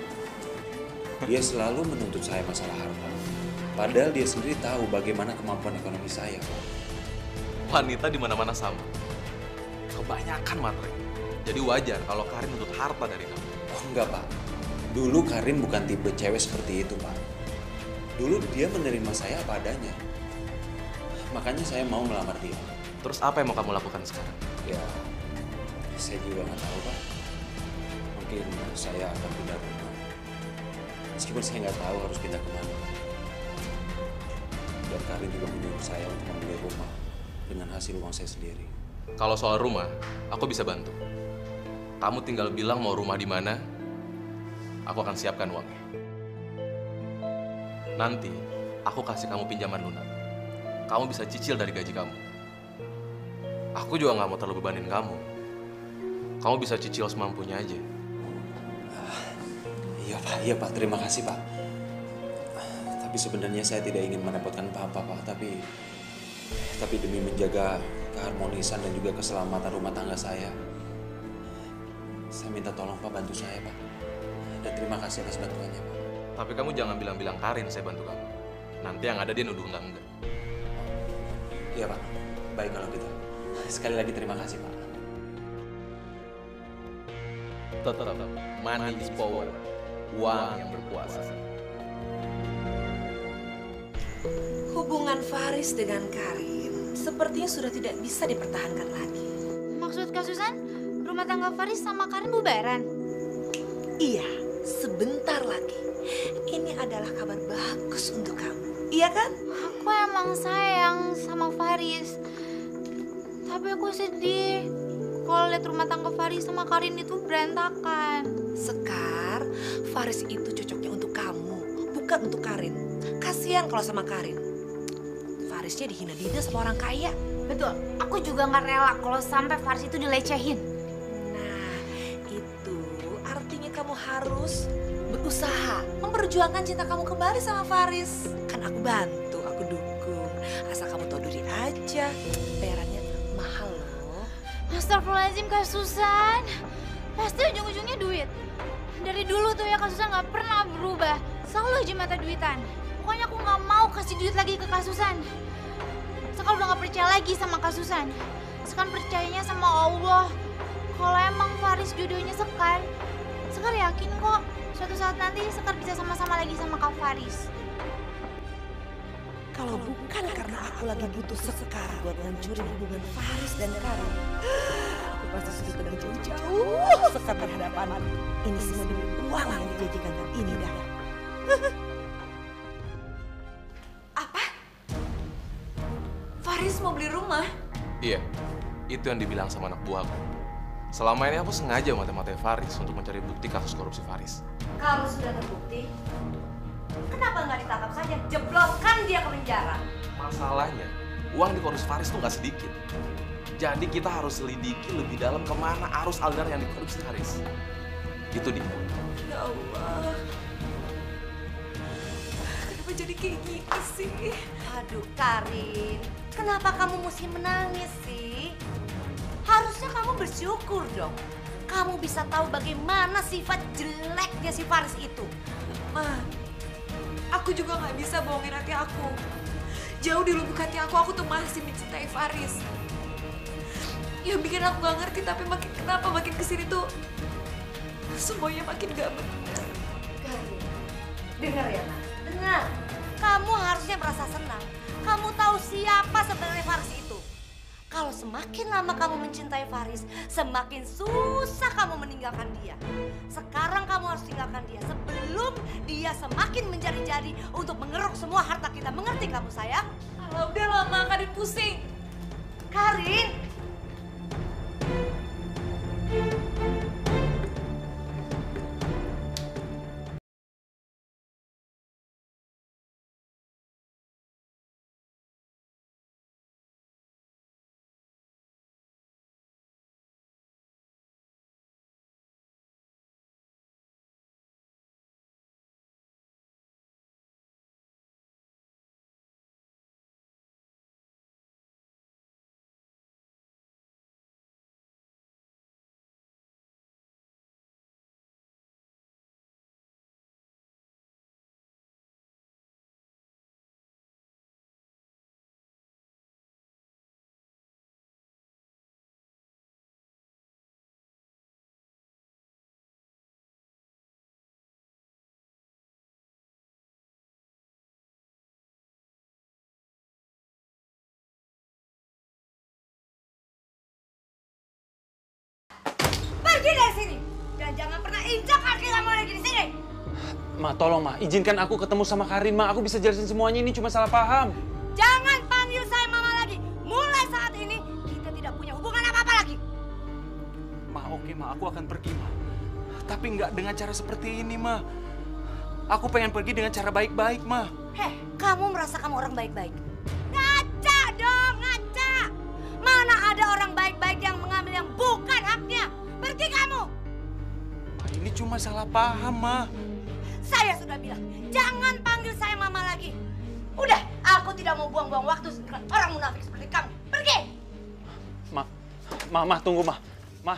J: Dia selalu menuntut saya masalah harta. Padahal dia sendiri tahu bagaimana kemampuan ekonomi saya, Pak.
B: Wanita di mana-mana sama. Kebanyakan materi. Jadi wajar kalau Karin menuntut harta dari kamu.
J: Oh enggak, Pak. Dulu Karin bukan tipe cewek seperti itu, Pak. Dulu dia menerima saya apa adanya. Makanya saya mau melamar dia.
B: Terus apa yang mau kamu lakukan sekarang?
J: Ya, saya juga nggak tahu, Pak. Mungkin saya akan pindah rumah. Meskipun saya nggak tahu harus pindah kemana. Dan Karin juga menyuruh saya untuk membeli rumah dengan hasil uang saya sendiri.
B: Kalau soal rumah, aku bisa bantu. Kamu tinggal bilang mau rumah di mana, aku akan siapkan uangnya. Nanti, aku kasih kamu pinjaman lunak. Kamu bisa cicil dari gaji kamu. Aku juga nggak mau terlalu bebanin kamu. Kamu bisa cicil semampunya aja.
J: Iya Pak, terima kasih Pak. Tapi sebenarnya saya tidak ingin merepotkan Papa, Pak. Tapi demi menjaga keharmonisan dan juga keselamatan rumah tangga saya minta tolong Pak bantu saya, Pak. Dan terima kasih atas bantuannya, Pak.
B: Tapi kamu jangan bilang-bilang Karin saya bantu kamu. Nanti yang ada dia nuduh enggak.
J: Iya Pak, baik kalau gitu. Sekali lagi terima kasih Pak.
B: Tetap, money is power. Uang yang berkuasa.
G: Hubungan Faris dengan Karin sepertinya sudah tidak bisa dipertahankan lagi.
F: Maksud Kak Susan, rumah tangga Faris sama Karin bubaran?
G: Iya, sebentar lagi ini adalah kabar bagus untuk kamu. Iya kan?
F: Aku emang sayang sama Faris. Tapi aku sedih kalau lihat rumah tangga Faris sama Karin itu berantakan.
G: Sekar, Faris itu cocoknya untuk kamu, bukan untuk Karin. Kasihan kalau sama Karin. Farisnya dihina-hina sama orang kaya.
F: Betul, aku juga nggak rela kalau sampai Faris itu dilecehin.
G: Nah, itu artinya kamu harus berusaha memperjuangkan cinta kamu kembali sama Faris. Kan aku bantu, aku dukung. Asal kamu tahu diri aja, bayarannya mahal loh.
F: Astagfirullahaladzim Kak Susan. Pasti ujung-ujungnya duit. Dari dulu tuh ya Kak Susan nggak pernah berubah. Selalu aja mata duitan. Pokoknya aku nggak mau kasih duit lagi ke Kak Susan. Sekar udah gak percaya lagi sama Kak Susan. Sekar percayanya sama Allah. Kalau emang Faris jodohnya Sekar yakin kok suatu saat nanti Sekar bisa sama-sama lagi sama Kak Faris.
G: Kalau bukan karena aku lagi butuh Sekar buat ngancurin hubungan Faris dan Karin, aku pasti sudah tenang jauh-jauh Sekar berhadapan. Ini semua demi uang yang dijanjikan ini dah.
F: Faris mau beli rumah?
B: Iya, itu yang dibilang sama anak buahku. Selama ini aku sengaja mata-matai Faris untuk mencari bukti kasus korupsi Faris.
I: Kalau sudah terbukti, kenapa nggak ditangkap saja? Jebloskan dia ke penjara.
B: Masalahnya, uang di korupsi Faris tuh nggak sedikit. Jadi kita harus selidiki lebih dalam kemana arus aliran yang dikorupsi Faris. Itu dia.
G: Ya Allah, kenapa jadi kayak gini sih?
I: Aduh Karin, kenapa kamu mesti menangis sih? Harusnya kamu bersyukur dong. Kamu bisa tahu bagaimana sifat jeleknya si Faris itu.
K: Ma, aku juga nggak bisa bohongin hati aku. Jauh di lubuk hati aku tuh masih mencintai Faris. Yang bikin aku gak ngerti, tapi kenapa makin kesini tuh semuanya makin gak benar.
I: Karin, dengar ya Nak, dengar. Kamu harusnya merasa senang. Kamu tahu siapa sebenarnya Faris itu. Kalau semakin lama kamu mencintai Faris, semakin susah kamu meninggalkan dia. Sekarang kamu harus tinggalkan dia sebelum dia semakin menjadi-jadi untuk mengeruk semua harta kita. Mengerti kamu sayang?
K: Alah udah lama, Karin pusing.
I: Karin! Pergi dari sini dan jangan pernah injak kaki kamu lagi di sini.
E: Ma, tolong Ma, izinkan aku ketemu sama Karin, Ma. Aku bisa jelasin semuanya, ini cuma salah paham.
I: Jangan panggil saya Mama lagi. Mulai saat ini kita tidak punya hubungan apa-apa lagi.
E: Ma, oke Ma, aku akan pergi Ma. Tapi nggak dengan cara seperti ini Ma. Aku pengen pergi dengan cara baik-baik Ma.
I: Heh, kamu merasa kamu orang baik-baik? Ngaca dong, ngaca. Mana ada orang baik-baik yang mengambil yang bukan haknya. Pergi kamu.
E: Ma, ini cuma salah paham Ma.
I: Saya sudah bilang, jangan panggil saya Mama lagi. Udah, aku tidak mau buang-buang waktu dengan orang munafik seperti kamu. Pergi!
E: Ma, tunggu Ma. Ma.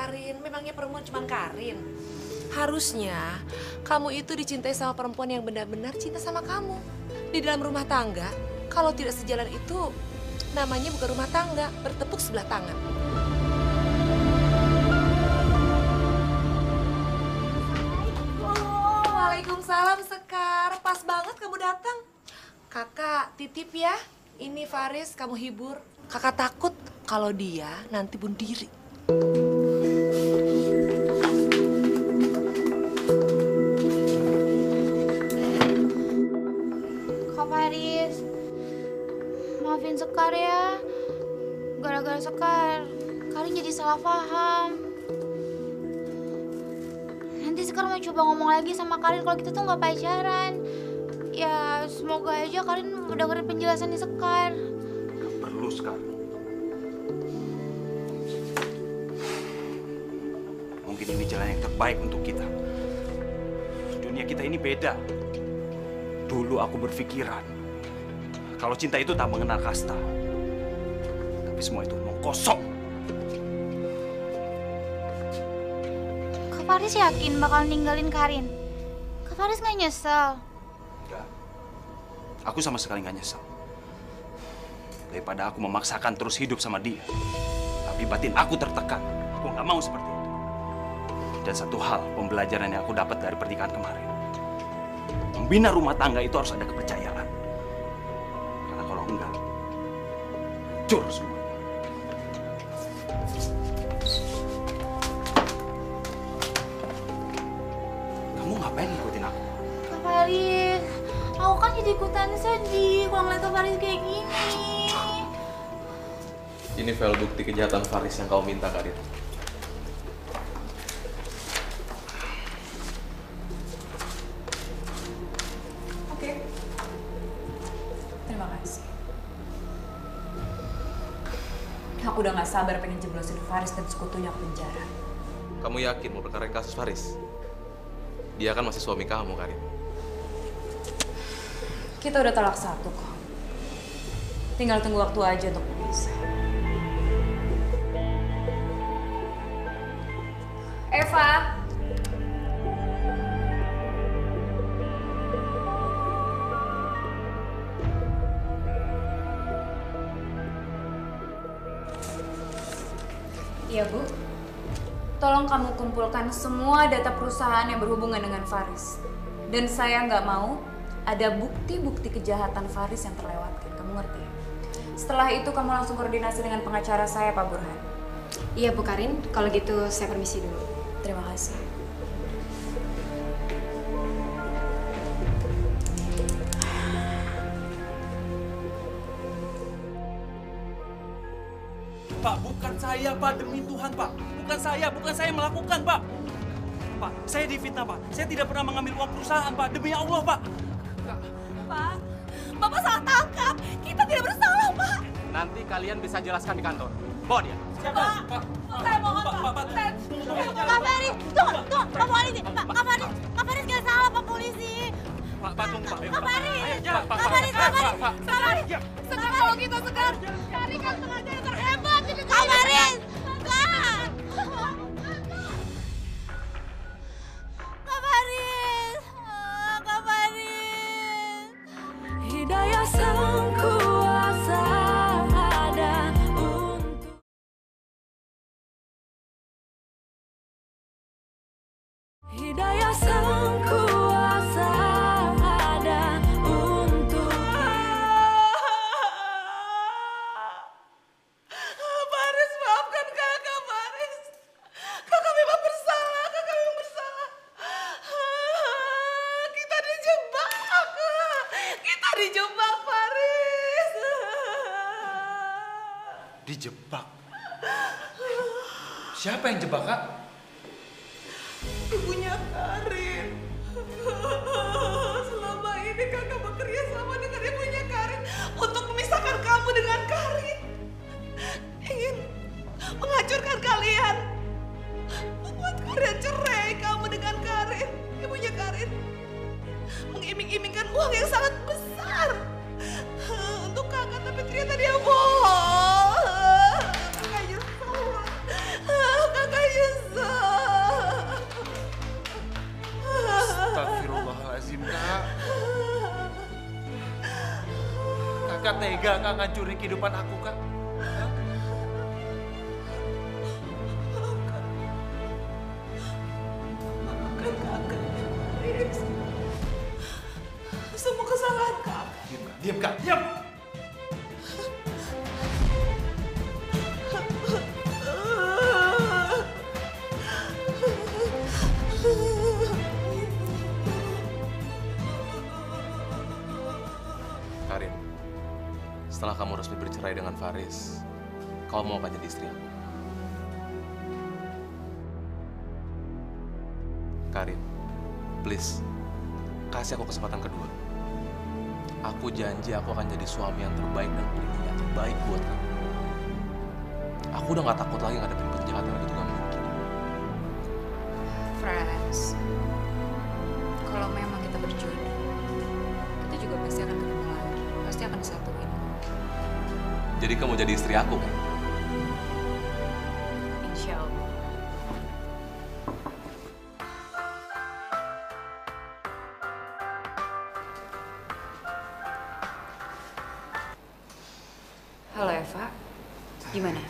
G: Karin. Memangnya perempuan cuma Karin? Harusnya kamu itu dicintai sama perempuan yang benar-benar cinta sama kamu. Di dalam rumah tangga, kalau tidak sejalan itu namanya bukan rumah tangga, bertepuk sebelah tangan. Waalaikumsalam Sekar, pas banget kamu datang. Kakak titip ya, ini Faris kamu hibur. Kakak takut kalau dia nanti bunuh diri.
F: Kak Faris, maafin Sekar ya. Gara-gara Sekar, Karin jadi salah paham. Nanti Sekar mau coba ngomong lagi sama Karin kalau kita tuh nggak pacaran. Ya, semoga aja Karin dengerin penjelasan di Sekar.
E: Gak perlu sekarang. Mungkin ini jalan yang terbaik untuk kita. Dunia kita ini beda. Dulu aku berpikiran kalau cinta itu tak mengenal kasta. Tapi semua itu omong kosong.
F: Kak Faris yakin bakal ninggalin Karin? Kak Faris nggak nyesel?
E: Enggak. Aku sama sekali nggak nyesel. Daripada aku memaksakan terus hidup sama dia. Tapi batin aku tertekan. Aku nggak mau seperti itu. Dan satu hal pembelajaran yang aku dapat dari pernikahan kemarin. Membina rumah tangga itu harus ada kepercayaan. Karena kalau enggak, hancur semua. Kamu ngapain ngikutin aku?
F: Kak Faris, aku kan jadi ikutan sedih kalau ngeliat Kak Faris kayak gini.
B: Ini file bukti kejahatan Faris yang kau minta, Karin.
A: Oke. Terima kasih. Aku udah gak sabar pengen jeblosin Faris dan sekutunya ke penjara.
B: Kamu yakin mau perkarain kasus Faris? Dia kan masih suami kamu, Karin.
A: Kita udah talak satu kok. Tinggal tunggu waktu aja untuk berpisah. Eva. Iya, Bu. Tolong kamu kumpulkan semua data perusahaan yang berhubungan dengan Faris. Dan saya nggak mau ada bukti-bukti kejahatan Faris yang terlewatkan. Kamu ngerti ya? Setelah itu kamu langsung koordinasi dengan pengacara saya, Pak Burhan.
L: Iya, Bu Karin. Kalau gitu saya permisi dulu.
A: Terima kasih.
E: Pak, bukan saya, Pak. Demi Tuhan, Pak. Bukan saya melakukan, Pak. Pak, saya difitnah, Pak. Saya tidak pernah mengambil uang perusahaan, Pak. Demi Allah, Pak.
G: Pak, Bapak salah tangkap. Kita tidak bersalah, Pak.
C: Nanti kalian bisa jelaskan di kantor. Bawa dia.
G: Pak, saya mohon, Pak. Kak Faris, tunggu. Pak Polisi. Kak Faris nggak salah, Pak Polisi.
E: Pak, tunggu, Pak.
G: Kak Faris.
E: Pak.
G: Kak Faris. Sekar kalau kita Sekar. Cari kan pengacara terhebat ini. Kak Faris. Kak. Kak Faris. Kak Faris.
H: Hidayah sang kuasa ada untuk Hidayah sang kuasa ada untuk
G: Faris, maafkan Kakak, Faris. Kakak memang bersalah, Kita dijebak, Faris.
E: Dijebak? Siapa yang jebak, Kak?
G: Ibunya Karin. Selama ini Kakak bekerja sama dengan ibunya Karin untuk memisahkan kamu dengan Karin. Ingin menghancurkan kalian. Membuat kalian cerai kamu dengan Karin. Ibunya Karin mengiming-imingkan uang yang sangat besar untuk Kakak, tapi ternyata dia bohong. Kakak nyesel.
E: Kak. Kakak tega Kak ngancurin kehidupan aku, Kak. Hah?
K: Maafkan kakak, Haris. Semua kesalahan kakak.
E: Diam, Kak. Diam!
B: Karin, setelah kamu resmi bercerai dengan Faris, kamu mau kan jadi istri aku? Karin, please, kasih aku kesempatan kedua. Aku janji aku akan jadi suami yang terbaik dan pelindung yang terbaik buat kamu. Aku udah gak takut lagi ngadepin penjahat yang begitu gak mungkin.
A: Frans, kalau memang kita berjodoh, kita juga pasti akan ketemu lagi. Pasti akan disatuin.
B: Jadi kamu jadi istri aku kan?
A: Insya Allah. Halo Eva, gimana?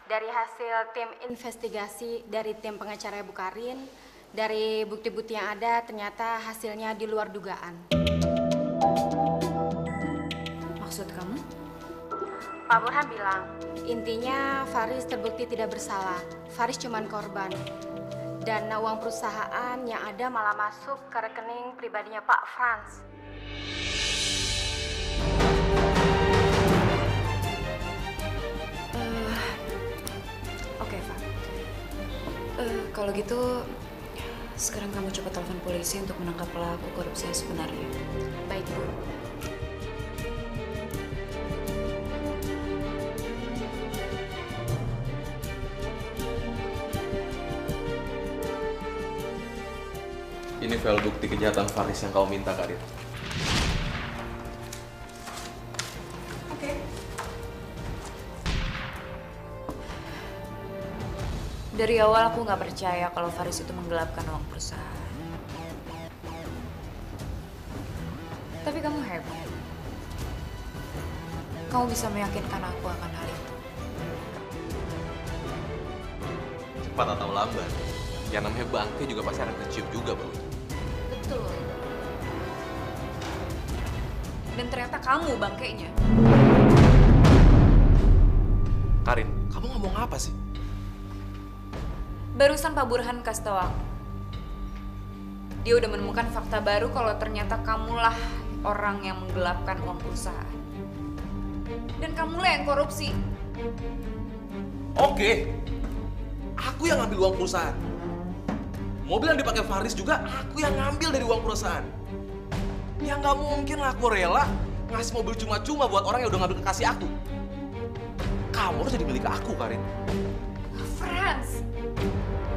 L: Dari hasil tim investigasi dari tim pengacara Bu Karin, dari bukti-bukti yang ada ternyata hasilnya di luar dugaan.
A: Maksud kamu?
L: Pak Burhan bilang, intinya Faris terbukti tidak bersalah. Faris cuman korban. Dan uang perusahaan yang ada malah masuk ke rekening pribadinya Pak Frans.
A: Oke, Pak. Kalau gitu, sekarang kamu coba telepon polisi untuk menangkap pelaku korupsi yang sebenarnya.
L: Baik, Bu.
B: Ini file bukti kejahatan Faris yang kau minta, Karin.
K: Oke.
A: Dari awal aku nggak percaya kalau Faris itu menggelapkan uang perusahaan. Tapi kamu hebat. Kamu bisa meyakinkan aku akan hal itu.
B: Cepat atau lambat, yang namanya bangke juga pasti akan kecium juga baunya.
A: Betul. Dan ternyata kamu bangkainya.
B: Karin, kamu ngomong apa sih?
A: Barusan Pak Burhan kasih tahu aku. Dia udah menemukan fakta baru kalau ternyata kamulah orang yang menggelapkan uang perusahaan. Dan kamulah yang korupsi.
B: Oke, aku yang ngambil uang perusahaan. Mobil yang dipakai Faris juga aku yang ngambil dari uang perusahaan. Ya nggak mungkin lah aku rela ngasih mobil cuma-cuma buat orang yang udah ngambil kekasih aku. Kamu harus jadi milik aku, Karin.
A: Frans,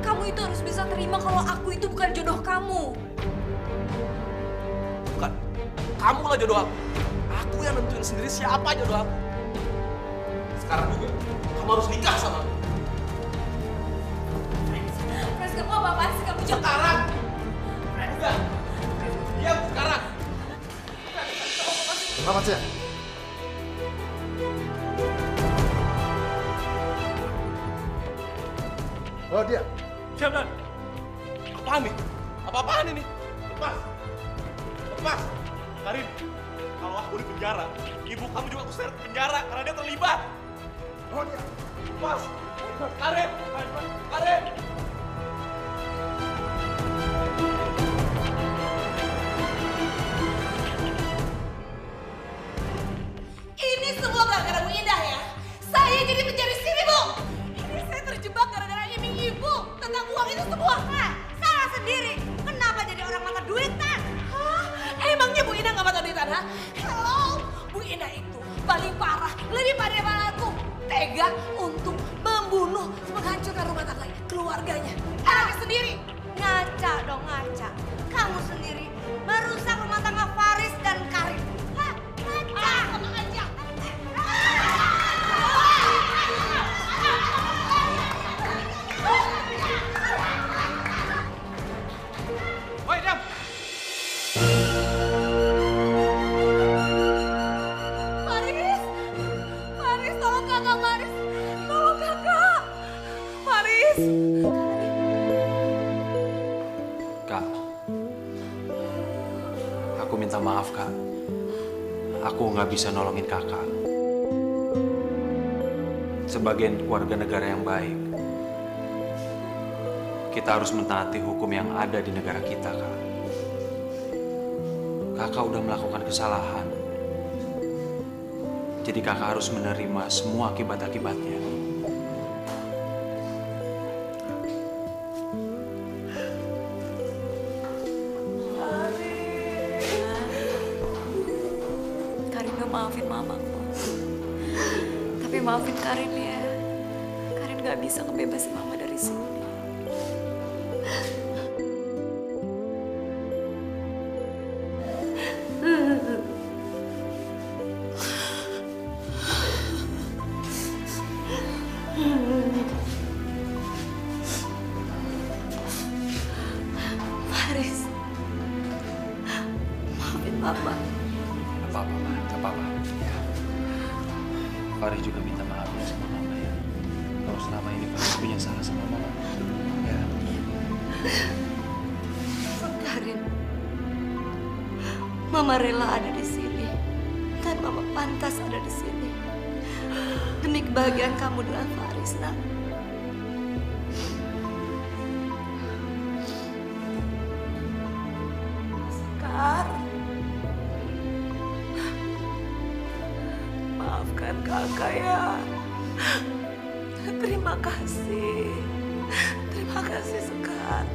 A: kamu itu harus bisa terima kalau aku itu bukan jodoh kamu.
B: Bukan, kamulah jodoh aku. Aku yang nentuin sendiri siapa jodoh aku. Sekarang juga, kamu harus nikah sama aku.
A: Frans, kamu apa-apaan sih? Kamu jangan.
B: Sekarang! Udah! Diam sekarang!
C: Selamat siang. Oh dia.
B: Jangan! Apaan nih? Apa-apaan ini? Lepas! Lepas! Karin, kalau aku di penjara, ibu kamu juga aku seret ke penjara karena dia terlibat.
C: Oh dia.
B: Lepas! Karin! Karin!
G: Ini semua gara-gara Bu Indah ya. Saya jadi mencari sini, Bu. Ini saya terjebak gara-gara iming ibu tentang uang itu semua. Hah? Salah sendiri. Kenapa jadi orang mata duitan? Hah? Emangnya Bu Indah nggak mata duitan, ha? Hello, Bu Indah itu paling parah, lebih parah daripada aku. Tega untuk membunuh, menghancurkan rumah tangga keluarganya. Anaknya sendiri. Ngaca dong, ngaca. Kamu sendiri merusak rumah tangga Faris dan Karin. Hah? Ngaca. Ngomong aja.
E: Woi, diam!
J: Aku minta maaf, Kak. Aku nggak bisa nolongin kakak. Sebagai warga negara yang baik, kita harus mentaati hukum yang ada di negara kita, Kak. Kakak udah melakukan kesalahan. Jadi kakak harus menerima semua akibat-akibatnya.
K: Karin gak maafin mamaku. Tapi maafin Karin ya. Karin gak bisa ngebebasin mama dari sini. Faris, maafin Papa.
J: Apa-apa. Ya. Faris juga minta maaf ya sama mama ya. Kalau selama ini Faris punya salah sama mama. Ya.
I: Karin, Mama rela ada di sini dan Mama pantas ada di sini demi kebahagiaan kamu dengan Faris, nak.
K: Sekar, maafkan kakak ya. Terima kasih Sekar.